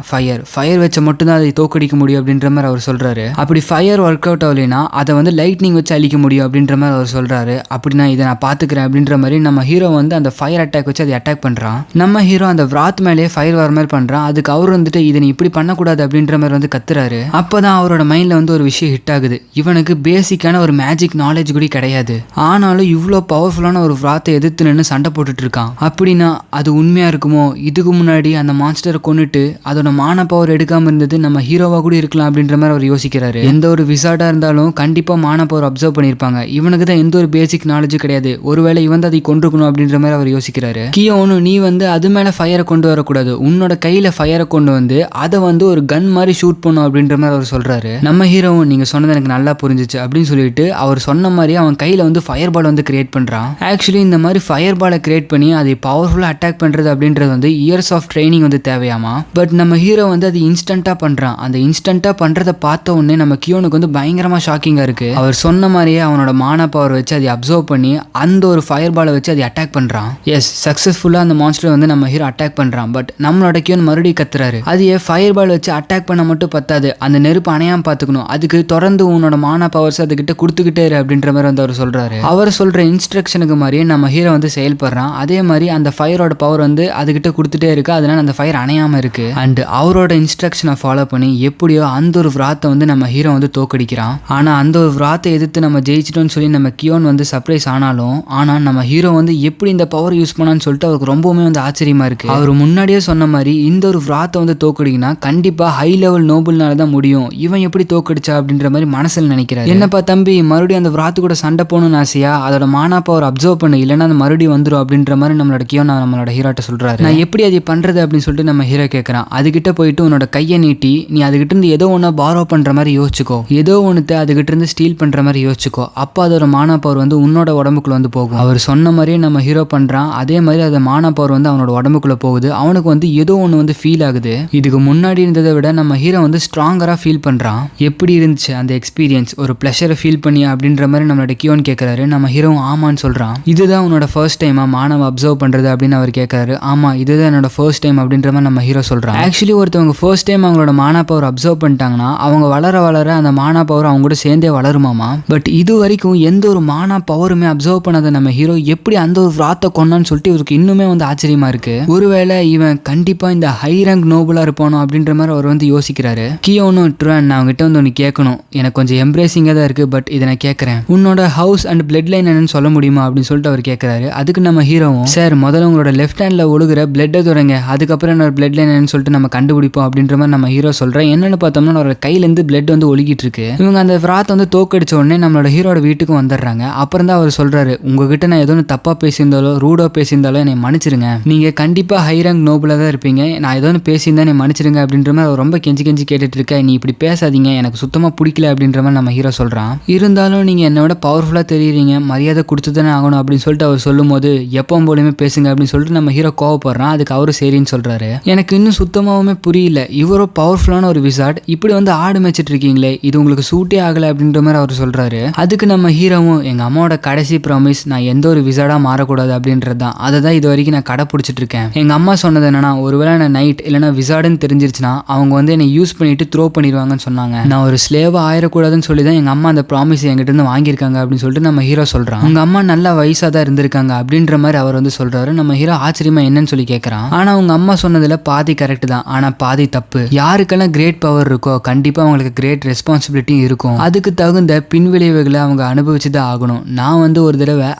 ஃபயர் வச்ச மட்டும் தான் அதை தோக்கடிக்க முடியும் அப்படின்ற மாதிரி அவர் சொல்றாரு. அப்படி ஃபயர் ஒர்க் அவுட் ஆகலைன்னா அதை வந்து லைட்னிங் வச்சு அழிக்க முடியும் அப்படின்ற மாதிரி அவர் சொல்றாரு. அப்படின்னா இதை நான் பாத்துக்கிறேன் அப்படின்ற மாதிரி நம்ம ஹீரோ வந்து அந்த ஃபயர் அட்டாக் வச்சு அதை அட்டாக் பண்றான். நம்ம ஹீரோ அந்த விராத் மேலேயே ஃபயர் வர மாதிரி பண்றான். அதுக்கு அவர் வந்துட்டு இதை நீ இப்படி பண்ணக்கூடாது அப்படின்ற மாதிரி வந்து கத்துறாரு. அப்பதான் அவரோட மைண்ட்ல வந்து ஒரு விஷயம் ஹிட் ஆகுது. இவனுக்கு பேசிக்கான ஒரு மேஜிக் நாலேஜ் கூட கிடையாது, ஆனாலும் இவ்வளோ பவர்ஃபுல்லான ஒரு விராத்தை எதிர்த்து நின்று சண்டை போட்டுட்டு இருக்கான். அப்படின்னா அது உண்மையா இருக்குமோ, இதுக்கு முன்னாடி அந்த மான்ஸ்டரை கொண்டுட்டு அதோட மான பவர் எடுக்காம இருந்தது நம்ம ஹீரோவா கூட இருக்கலாம் அப்படின்ற மாதிரி அவர் யோசிக்கிறாரு. எந்த ஒரு விசார்டா இருந்தாலும் கண்டிப்பா மான பவர் அப்சர்வ் பண்ணிருப்பாங்க, இவனுக்கு தான் எந்த ஒரு பேசிக் நாலேஜ் கிடையாது, ஒருவேளை இவன் அதை கொண்டிருக்கணும் அப்படின்ற மாதிரி அவர் யோசிக்கிறாரு. கியோனு, நீ வந்து அது மேல ஃபயரை கொண்டு வரக்கூடாது, உன்னோட கையில ஃபயரை கொண்டு வந்து அதை வந்து ஒரு கன் மாதிரி ஷூட் பண்ணும் அப்படின்ற மாதிரி அவர் சொல்றாரு. நம்ம ஹீரோவும், நீங்க சொன்னது எனக்கு நல்லா புரிஞ்சிச்சு அப்படின்னு சொல்லிட்டு அவர் சொன்ன மாதிரி அவன் கையில வந்து ஃபயர் பால் வந்து கிரியேட் பண்றான். ஆக்சுவலி இந்த மாதிரி ஃபயர் பாலை கிரியேட் பண்ணி அதை பவர்ஃபுல்லா அட்டாக் பண்றது அப்படின்றது வந்து இயர்ஸ் ஆஃப் ட்ரைனிங் வந்து தேவையாமா. பட் நம்ம ஹீரோ வந்து அது இன்ஸ்டன்ட்டா பண்றான். அந்த இன்ஸ்டன்ட்டா பண்றதை பார்த்த உடனே நம்ம கியோனுக்கு வந்து பயங்கரமா ஷாக்கிங்கா இருக்கு. அவர் சொன்ன மாதிரியே அவனோட மான பவர் வச்சு அதை அப்சர்வ் பண்ணி அந்த ஒரு ஃபயர் பாலை வச்சு அதை அட்டாக் பண்றான். எஸ், சக்சஸ்ஃபுல்லா அந்த மான்ஸ்டர் வந்து நம்ம ஹீரோ அட்டாக் பண்றான். பட் நம்மளோட கியோன் மறுபடியும் கத்துறாரு, அது ஃபயர் பால் வச்சு அட்டாக் பண்ண மட்டும் பத்தாது, அந்த நெருப்பு அணையாம பாத்துக்கணும், அதுக்கு தொடர்ந்து உன்னோட மான பவர்ஸ் அதுகிட்ட கொடுத்துக்கிட்டே இரு அப்படின்ற மாதிரி வந்து அவர் சொல்றாரு. அவர் சொல்ற இன்ஸ்ட்ரக்ஷனுக்கு மாதிரியே நம்ம ஹீரோ வந்து செயல்படுறான். அதே மாதிரி அந்த ஃபயரோட பவர் வந்து அதுகிட்ட கொடுத்துட்டே இருக்கு, அதனால அந்த ஃபயர் அணையாம இருக்கு. அண்ட் அவரோட இன்ஸ்ட்ரக்ஷனை ஃபாலோ பண்ணி எப்படியோ அந்த ஒரு விராத்தை வந்து நம்ம ஹீரோ வந்து தோக்கடிக்கிறான். ஆனா அந்த ஒரு விராத்தை எதிர்த்து நம்ம ஜெயிச்சிட்டோம்னு சொல்லி நம்ம கியோன் வந்து சர்ப்ரைஸ் ஆனாலும், ஆனா நம்ம ஹீரோ வந்து எப்படி இந்த பவர் யூஸ் பண்ணான்னு சொல்லிட்டு அவருக்கு ரொம்பவுமே வந்து ஆச்சரியமா இருக்கு. அவர் முன்னாடியே சொன்ன மாதிரி இந்த ஒரு விராத்தை வந்து தோக்கடிக்கினா கண்டிப்பா ஹை லெவல் நோபல்னால தான் முடியும், இவன் எப்படி தோக்கடிச்சா அப்படின்ற மாதிரி மனசில் நினைக்கிறாரு. என்னப்பா தம்பி, மறுபடியும் அந்த விராத்து கூட சண்டை போகணும்னு ஆசையா, அதோட மானா பவர் அப்சர்வ் பண்ணு, இல்லைன்னா அது மறுபடியும் வந்துடும் அப்படின்ற மாதிரி நம்மளோட கியோன் நம்மளோட ஹீரோட்ட சொல்றாரு. நான் எப்படி அதை பண்றது அப்படின்னு சொல்லிட்டு நம்ம ஹீரோ கேட்கறான். அதுகிட்ட போயிட்டு உன்னோட கையை நீட்டி நீ அதுகிட்ட இருந்து ஏதோ ஒன்று பாரோ பண்ற மாதிரி யோசிச்சுக்கோ, ஏதோ ஒன்று அதுகிட்ட இருந்து ஸ்டீல் பண்ற மாதிரி யோசிச்சுக்கோ, அப்போ அதோட மானா பவர் வந்து உன்னோட உடம்புக்குள்ள வந்து போகும். அவர் சொன்ன மாதிரியே நம்ம ஹீரோ பண்றான். அதே மாதிரி அந்த மானா பவர் வந்து அவனோட உடம்புக்குள்ள போகுது. அவனுக்கு வந்து ஏதோ ஒன்று வந்து ஃபீல் ஆகுது. இதுக்கு முன்னாடி இருந்ததை விட நம்ம ஹீரோ வந்து ஸ்ட்ராங்கரா ஃபீல் பண்றான். எப்படி இருந்துச்சு அந்த எக்ஸ்பீரியன்ஸ், ஒரு பிளஷரை ஃபீல் பண்ணியா அப்படின்ற மாதிரி நம்மளோட கியோன் கேட்கறாரு. நம்ம ஹீரோ ஆமான்னு சொல்றான். இதுதான் உன்னோட ஃபர்ஸ்ட் டைமா மானவ அப்சர்வ் பண்றது அப்படின்னு அவர் கேட்கறாரு. ஆமா, இதுதான் என்னோட ஃபர்ஸ்ட் டைம் அப்படின்ற மாதிரி நம்ம ஹீரோ சொல்றான். ஆக்சுவலி ஒருத்தவங்க ஃபர்ஸ்ட் டைம் அவங்களோட மானா பவர் அப்சர்வ் பண்ணிட்டாங்கன்னா அவங்க வளர வளர அந்த மானா பவர் அவங்க கூட சேர்ந்தே வளருமாமா. பட் இது வரைக்கும் எந்த ஒரு மானா பவருமே அப்சர்வ் பண்ணாத நம்ம ஹீரோ எப்படி அந்த ஒரு விராத்தை கொண்டான்னு சொல்லிட்டு இவருக்கு இன்னுமே வந்து ஆச்சரியமா இருக்கு. ஒருவேளை இவன் கண்டிப்பா இந்த ஹை ரேங்க் நோபலா இருப்பானோ அப்படின்ற மாதிரி அவர் வந்து யோசிக்கிறாரு. கியோனும், ட்ரான், நான் அவங்ககிட்ட வந்து ஒன்று கேட்கணும், எனக்கு கொஞ்சம் எம்ப்ரேசிங்கா தான் இருக்கு, பட் இதை நான் கேட்கறேன், உன்னோட ஹவுஸ் அண்ட் பிளட் லைன் என்னன்னு சொல்ல முடியுமா அப்படின்னு சொல்லிட்டு அவர் கேட்கறாரு. அதுக்கு நம்ம ஹீரோவும், சார் முதல்ல உங்களோட லெஃப்ட் ஹேண்ட்ல ஒழுகுற பிளட்டை தொடங்க, அதுக்கப்புறம் என்னோட பிளட் லைன் என்னன்னு சொல்லிட்டு நம்ம கண்டுபிடிப்போம் அப்படின்ற மாதிரி நம்ம ஹீரோ சொல்றேன். என்னன்னு பார்த்தோம்னா அவரோட கையிலேருந்து பிளட் வந்து ஒழுகிட்டு இருக்கு. இவங்க அந்த விராத்தை வந்து தோக்கடிச்ச உடனே நம்மளோட ஹீரோட வீட்டுக்கு வந்துடுறாங்க. அப்புறம் தான் அவர் சொல்றாரு, உங்ககிட்ட நான் ஏதோ தப்பா பேசியிருந்தாலோ ரூடோ பேசியிருந்தாலோ என்னை மன்னிச்சிருங்க, நீங்க கண்டிப்பா ஹை ரேங்க் நோபலா தான் இருப்பீங்க, நான் ஏதோ பேசியிருந்தா என்னை மன்னிச்சிருங்க அப்படின்ற மாதிரி அவர் ரொம்ப கெஞ்சி கெஞ்சி கேட்டுட்டு இருக்க, நீ இப்படி பேசாதீங்க, எனக்கு சுத்தமா பிடிக்கல அப்படின்ற மாதிரி நம்ம ஹீரோ சொல்றான். இருந்தாலும் நீங்க என்னோட பவர்ஃபுல்லா தெரியுறீங்க, மரியாதை கொடுத்து தானே ஆகணும் அப்படின்னு சொல்லிட்டு அவர் சொல்லும் போது, எப்பவும் போலயுமே பேசுங்க அப்படின்னு சொல்லிட்டு நம்ம ஹீரோ கோவப்படுறான். அதுக்கு அவரு சரின்னு சொல்றாரு. சொல்றாரு. எனக்கு இன்னும் சுத்தமாவுமே புரியல, இவரோ பவர்ஃபுல்லான ஒரு விசார்ட், இப்படி வந்து ஆடு மேய்ச்சிட்டு இருக்கீங்களே, இது உங்களுக்கு சூட்டே ஆகல அப்படின்ற மாதிரி அவர் சொல்றாரு. அதுக்கு நம்ம ஹீரோவும், எங்க அம்மாவோட கடைசி ப்ராமிஸ் நான் எந்த ஒரு விசார்டா மாறக்கூடாது அப்படின்றது தான், அதை தான் இது வரைக்கும் நான் கடைப்பிடிச்சிட்டு இருக்கேன். எங்க அம்மா சொன்னது என்னன்னா, ஒருவேளை நான் நைட் இல்லைன்னா விசார்டுன்னு தெரிஞ்சிருச்சுன்னா அவங்க வந்து என்னை யூஸ் பண்ணிட்டு த்ரோ பண்ணிடுவாங்கன்னு சொன்னாங்க. நான் ஒரு ஸ்லேவா ஆயிடக்கூடாதுன்னு சொல்லி தான் எங்க அம்மா அந்த ப்ராமிஸ் என்கிட்ட இருந்து வாங்கியிருக்காங்க அப்படின்னு சொல்லிட்டு நம்ம ஹீரோ சொல்றான். உங்க அம்மா நல்லா வயசா தான் இருந்திருக்காங்க அப்படின்ற மாதிரி அவர் வந்து சொல்றாரு. நம்ம ஹீரோ ஆச்சரியமா என்னன்னு சொல்லி கேட்கறான். ஆனா உங்க அம்மா சொன்னதுல பாதி கரெக்ட் தான், ஆனா பாதி தப்பு. யாருக்கெல்லாம் கிரேட் பவர் இருக்கோ கண்டிப்பா அவங்களுக்கு கிரேட் ரெஸ்பான்சிபிலிட்டி இருக்கும். அதுக்கு தகுந்த பின்விளைவுகளை அவங்க அனுபவிச்சுதான் ஆகணும். நான் வந்து ஒரு தடவை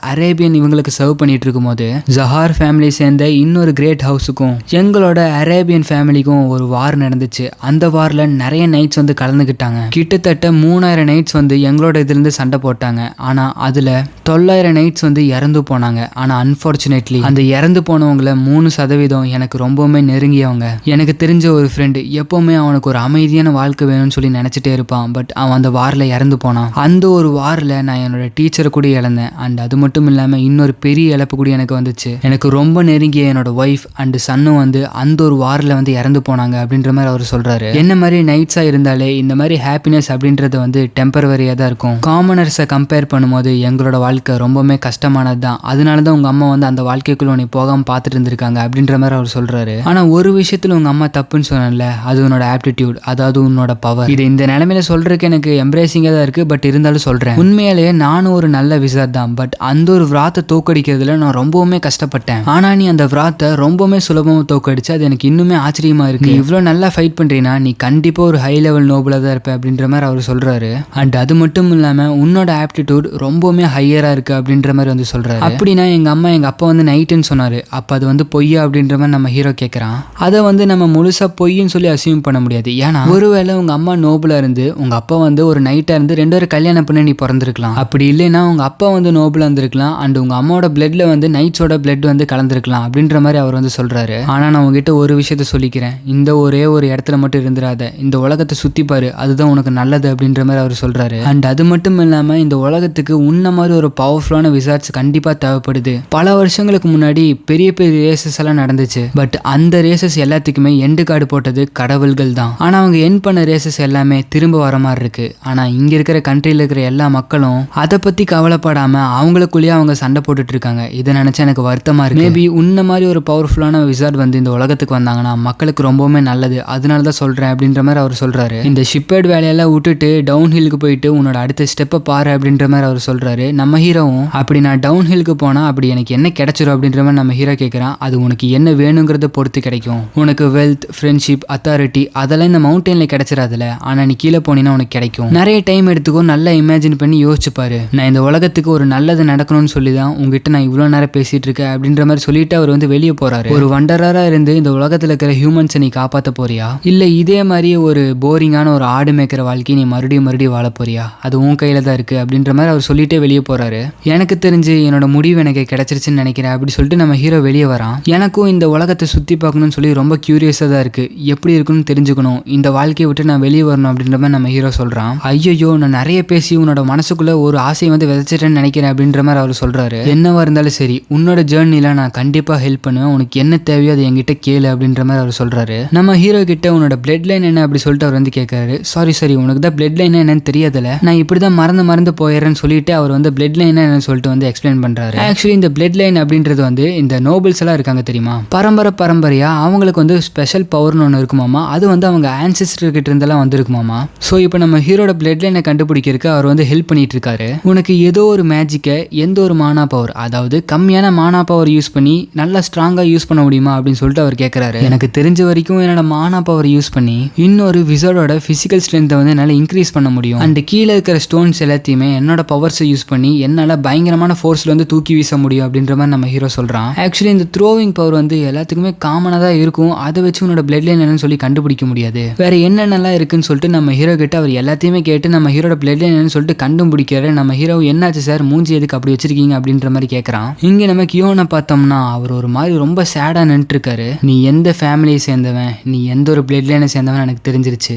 அரேபியன் இவங்களுக்கு சர்வ் பண்ணிட்டு இருக்கும் போது ஜஹார் ஃபேமிலி சேர்ந்த இன்னொரு கிரேட் ஹவுஸுக்கும் எங்களோட அரேபியன் ஃபேமிலிக்கும் ஒரு வார் நடந்துச்சு. அந்த வார்ல நிறைய நைட்ஸ் வந்து கலந்துக்கிட்டாங்க. கிட்டத்தட்ட 3000 நைட்ஸ் வந்து எங்களோட இதுல இருந்து சண்டை போட்டாங்க. ஆனா அதுல 900 நைட்ஸ் வந்து இறந்து போனாங்க. ஆனா அன்பார்ச்சுனேட்லி அந்த இறந்து போனவங்கள 3% எனக்கு ரொம்பவுமே நெருங்கியவங்க. எனக்கு தெரிஞ்ச ஒரு ஃப்ரெண்டு எப்பவுமே அவனுக்கு ஒரு அமைதியான வாழ்க்கை வேணும்னு சொல்லி நினைச்சிட்டே இருப்பான். பட் அவன் அந்த வார்ல இறந்து போனான். அந்த ஒரு வார்ல நான் என்னோட டீச்சரை கூட இழந்தேன். அண்ட் அது மட்டும் இல்லாம இன்னொரு பெரிய இழப்பு கூட எனக்கு வந்துச்சு. எனக்கு ரொம்ப நெருங்கிய என்னோட ஒய்ஃப் அண்ட் சன்னும் வந்து அந்த ஒரு வார்ல வந்து இறந்து போனாங்க அப்படின்ற மாதிரி அவர் சொல்றாரு. என்ன மாதிரி நைட்ஸா இருந்தாலே இந்த மாதிரி ஹாப்பினஸ் அப்படின்றது வந்து டெம்பரவரியா தான் இருக்கும். காமனர்ஸை கம்பேர் பண்ணும்போது எங்களோட வாழ்க்கை ரொம்பவுமே கஷ்டமானது தான். அதனால தான் உங்க அம்மா வந்து அந்த வாழ்க்கைக்குள்ள உன்னை போகாம பார்த்துட்டு இருந்திருக்காங்க அப்படின்ற மாதிரி அவர் சொல்றாரு. ஆனா ஒரு விஷயத்துல உங்க அம்மா தப்புன்னு சொன்னல, அது உன்னோட ஆப்டிடியூட், அதாவது உன்னோட பவர். இது இந்த நிலைமையில சொல்றதுக்கு எனக்கு எம்ப்ரேசிங்கா தான் இருக்கு. பட் இருந்தாலும் சொல்றேன், உண்மையிலேயே நானும் ஒரு நல்ல விசார் தான். பட் அந்த ஒரு விராத்தை தோக்கடிக்கிறதுல நான் ரொம்பவுமே கஷ்டப்பட்டேன். ஆனா நீ அந்த விராத்தை ரொம்பவுமே சுலபமா தோக்கடிச்சு, அது எனக்கு இன்னுமே ஆச்சரியமா இருக்கு. நீ இவ்வளவு நல்லா ஃபைட் பண்றீனா நீ கண்டிப்பா ஒரு ஹை லெவல் நோபலா தான் இருப்ப அப்படின்ற மாதிரி அவர் சொல்றாரு. அண்ட் அது மட்டும் இல்லாம உன்னோட ஆப்டிடியூட் ரொம்பவுமே ஹையரா இருக்கு அப்படின்ற மாதிரி வந்து சொல்றாரு. அப்படின்னா எங்க அம்மா எங்க அப்பா வந்து நைட்டுன்னு சொன்னாரு, அப்ப அது வந்து பொய்யா அப்படின்ற மாதிரி நம்ம ஹீரோ கேட்கறான். அதை வந்து நம்ம முழுசா பொய்ன்னு சொல்லி அசியூம் பண்ண முடியாது. ஏன்னா ஒருவேளை உங்க அம்மா நோபலா இருந்து உங்க அப்பா வந்து ஒரு நைட்டா இருந்து 2 பேரும் கல்யாணம் பண்ணி நீ பிறந்திருக்கலாம். அப்படி இல்லைன்னா உங்க அப்பா வந்து நோபலா இருந்திருக்கலாம் அண்ட் உங்க அம்மாவோட பிளட்ல வந்து நைட்ஸோட பிளட் வந்து கலந்துருக்கலாம் அப்படின்ற மாதிரி அவர் வந்து சொல்றாரு. ஆனா நான் உங்ககிட்ட ஒரு விஷயத்த சொல்லிக்கிறேன், இந்த ஒரே ஒரு இடத்துல மட்டும் இருந்துராத, இந்த உலகத்தை சுத்தி பாரு, அதுதான் உனக்கு நல்லது அப்படின்ற மாதிரி அவர் சொல்றாரு. அண்ட் அது மட்டும் இல்லாம இந்த உலகத்துக்கு உன்ன மாதிரி ஒரு பவர்ஃபுல்லான விசார்ட்ஸ் கண்டிப்பா தேவைப்படுது. பல வருஷங்களுக்கு முன்னாடி பெரிய பெரிய ரேசஸ் எல்லாம் நடந்துச்சு. பட் அந்த ரேசஸ் எல்லாத்துக்குமே எண்டு கார்டு போட்டது கடவுள்கள் தான். ஆனா அவங்க என் பண்ண ரேசஸ் எல்லாமே திரும்ப வர மாதிரி இருக்கு. ஆனா இங்க இருக்கிற கண்ட்ரில இருக்கிற எல்லா மக்களும் அதை பத்தி கவலைப்படாம அவங்களுக்குள்ளேயே அவங்க சண்டை போட்டுட்டு இருக்காங்க. இதை நினைச்சா எனக்கு வருத்தமா இருக்கு. மேபி உன்ன மாதிரி ஒரு பவர்ஃபுல்லான விசார்ட் வந்து இந்த உலகத்துக்கு வந்தாங்கன்னா மக்களுக்கு ரொம்பவுமே நல்லது, அதனாலதான் சொல்றேன் அப்படின்ற மாதிரி அவர் சொல்றாரு. இந்த ஷிப்பேர்ட் வேலையெல்லாம் விட்டுட்டு டவுன் ஹில்லுக்கு போயிட்டு உன்னோட அடுத்த ஸ்டெப்பை பாரு அப்படின்ற மாதிரி அவர் சொல்றாரு. நம்ம ஹீரோவும், அப்படி நான் டவுன் ஹில்லுக்கு போனா அப்படி எனக்கு என்ன கிடைச்சிரும் அப்படின்ற மாதிரி நம்ம ஹீரோ கேட்கறான். அது உனக்கு என்ன வேணுங்கிறத பொறுத்து கிடைக்கும். உனக்கு வெல்த், ஃப்ரெண்ட்ஷிப், அத்தாரிட்டி அதெல்லாம் இந்த மவுண்டன்ல கிடைச்சிடாதுல. ஆனா நீ கீழே போனீங்கன்னா உனக்கு கிடைக்கும். நிறைய டைம் எடுத்துக்கோ, நல்லா இமேஜின் பண்ணி யோசிச்சு பாரு. நான் இந்த உலகத்துக்கு ஒரு நல்லது நடக்கணும்னு சொல்லி தான் உங்ககிட்ட நான் இவ்வளவு நேரம் பேசிட்டு இருக்கேன் அப்படின்ற மாதிரி சொல்லிட்டு அவர் வந்து வெளியே போறாரு. ஒரு வண்டரரா இருந்து இந்த உலகத்துல இருக்கிற ஹியூமன்ஸை நீ காப்பாத்த போறியா, இல்ல இதே மாதிரி ஒரு போரிங்கான ஒரு ஆடு மேய்க்கிற வாழ்க்கையை நீ மறுபடியும் வாழ போறியா, அது உன் கையில தான் இருக்கு அப்படின்ற மாதிரி அவர் சொல்லிட்டே வெளியே போறாரு. எனக்கு தெரிஞ்சு என்னோட முடிவு எனக்கு கிடைச்சிருச்சுன்னு நினைக்கிறேன் அப்படி சொல்லிட்டு நம்ம ஹீரோ வெளியே வரான். எனக்கும் இந்த உலகத்தை சுத்தி பார்க்கணும்னு சொல்லி ரொம்ப கியூரியஸா தான் இருக்கு, எப்படி இருக்குன்னு தெரிஞ்சுக்கணும், இந்த வாழ்க்கையை விட்டு நான் வெளியே வரணும் அப்படின்ற மாதிரி நம்ம ஹீரோ சொல்றான். ஐயோ நான் நிறைய பேசி உன்னோட மனசுக்குள்ள ஒரு ஆசையை வந்து விதைச்சிட்டேன்னு நினைக்கிறேன் அப்படின்ற மாதிரி அவர் சொல்றாரு. என்னவா இருந்தாலும் சரி உன்னோட ஜேர்னில நான் கண்டிப்பா ஹெல்ப் பண்ணுவேன், உனக்கு என்ன தேவையோ அதை என்கிட்ட கேளு அப்படின்ற மாதிரி அவர் சொல்றாரு. நம்ம ஹீரோ கிட்ட உன்னோட பிளட் லைன் என்ன அப்படி சொல்லிட்டு அவர் வந்து கேட்கறாரு. சாரி உனக்கு தான் பிளட் லைன் என்னன்னு தெரியாதுல, நான் இப்படிதான் மறந்து போயிடுறேன்னு சொல்லிட்டு அவர் வந்து பிளட் லைன் என்னன்னு சொல்லிட்டு வந்து எக்ஸ்பிளைன் பண்றாரு. ஆக்சுவலி இந்த பிளட் லைன் அப்படின்றது வந்து இந்த நோபல்ஸ் எல்லாம் இருக்காங்க தெரியுமா, பரம்பரையா அவங்களுக்கு வந்து ஸ்பெஷல் பவர்னு ஒன்று இருக்குமாமா. அது வந்து அவங்க ஆன்செஸ்டர் கிட்ட இருந்தெல்லாம் வந்திருக்குமாமா. ஸோ இப்போ நம்ம ஹீரோட பிளட் லைனை கண்டுபிடிக்கிறதுக்கு அவர் வந்து ஹெல்ப் பண்ணிட்டு இருக்காரு. உனக்கு ஏதோ ஒரு மேஜிக்கை எந்த ஒரு மானா பவர், அதாவது கம்மியான மானா பவர் யூஸ் பண்ணி நல்லா ஸ்ட்ராங்கா யூஸ் பண்ண முடியுமா அப்படின்னு சொல்லிட்டு அவர் கேட்கறாரு. எனக்கு தெரிஞ்ச வரைக்கும் என்னோட மானா பவர் யூஸ் பண்ணி இன்னொரு விசார்டோட பிசிக்கல் ஸ்ட்ரென்த்தை வந்து என்னால் இன்க்ரீஸ் பண்ண முடியும். அண்ட் கீழே இருக்கிற ஸ்டோன்ஸ் எல்லாத்தையுமே என்னோட பவர்ஸை யூஸ் பண்ணி என்னால் பயங்கரமான ஃபோர்ஸ்ல வந்து தூக்கி வீச முடியும் அப்படின்ற மாதிரி நம்ம ஹீரோ சொல்றான். ஆக்சுவலி இந்த த்ரோவிங் பவர் வந்து எல்லாத்துக்குமே காமனாக தான் இருக்கும். அதை வச்சு உன்னோட பிளட் லைன் என்னன்னு சொல்லி கண்டுபிடிக்க முடியாது. வேற என்னென்னலாம் இருக்குன்னு சொல்லிட்டு நம்ம ஹீரோ கிட்ட அவர் எல்லாத்தையுமே கேட்டு நம்ம ஹீரோட பிளட் லைன் என்னன்னு சொல்லிட்டு கண்டுபிடிக்கிறாரு. நம்ம ஹீரோ என்னாச்சு சார் மூஞ்சி எதுக்கு அப்படி வச்சிருக்கீங்க அப்படின்ற மாதிரி கேட்கறான். இங்க நம்ம கியோனை பார்த்தோம்னா அவர் ஒரு மாதிரி ரொம்ப சேடா நின்று இருக்காரு. நீ எந்த ஃபேமிலியை சேர்ந்தவன், நீ எந்த ஒரு பிளட் லைனை சேர்ந்தவன் எனக்கு தெரிஞ்சிருச்சு,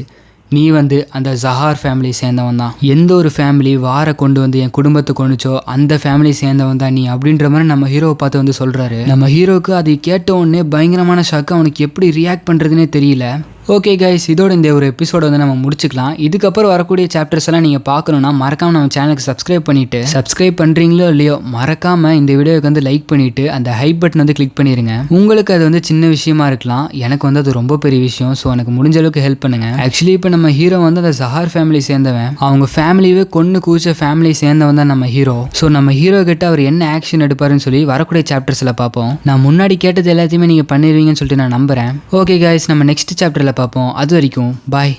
நீ வந்து அந்த ஜஹார் ஃபேமிலி சேர்ந்தவன் தான். எந்த ஒரு ஃபேமிலி வாரை கொண்டு வந்து என் குடும்பத்தை கொண்டுச்சோ அந்த ஃபேமிலி சேர்ந்தவன் தான் நீ அப்படின்ற மாதிரி நம்ம ஹீரோவை பார்த்து வந்து சொல்கிறாரு. நம்ம ஹீரோவுக்கு அதை கேட்ட உடனே பயங்கரமான ஷாக்கு. அவனுக்கு எப்படி ரியாக்ட் பண்ணுறதுனே தெரியல. ஓகே கைஸ், இதோட இந்த ஒரு எபிசோட வந்து நம்ம முடிச்சுக்கலாம். இதுக்கப்புறம் வரக்கூடிய சாப்டர்ஸ் எல்லாம் நீங்கள் பார்க்கணுன்னா மறக்காமல் நம்ம சேனலுக்கு சப்ஸ்கிரைப் பண்ணுறீங்களோ இல்லையோ மறக்காமல் இந்த வீடியோவுக்கு வந்து லைக் பண்ணிவிட்டு அந்த ஹைப் பட்டன் வந்து கிளிக் பண்ணிடுங்க. உங்களுக்கு அது வந்து சின்ன விஷயமா இருக்கலாம், எனக்கு வந்து அது ரொம்ப பெரிய விஷயம். ஸோ எனக்கு முடிஞ்ச அளவுக்கு ஹெல்ப் பண்ணுங்கள். ஆக்சுவலி இப்போ நம்ம ஹீரோ வந்து அந்த ஜஹார் ஃபேமிலி சேர்ந்தவன், அவங்க ஃபேமிலியே கொன்று கூச்ச ஃபேமிலி சேர்ந்தவன் தான் நம்ம ஹீரோ. ஸோ நம்ம ஹீரோ கிட்ட அவர் என்ன ஆக்ஷன் எடுப்பாருன்னு சொல்லி வரக்கூடிய சாப்டர்ஸில் பார்ப்போம். நான் முன்னாடி கேட்டது எல்லாத்தையுமே நீங்கள் பண்ணிடுவீங்கன்னு சொல்லிட்டு நான் நம்புகிறேன். ஓகே கைஸ், நம்ம நெக்ஸ்ட் சாப்டரில் பார்ப்போம். அது வரைக்கும் பாய்.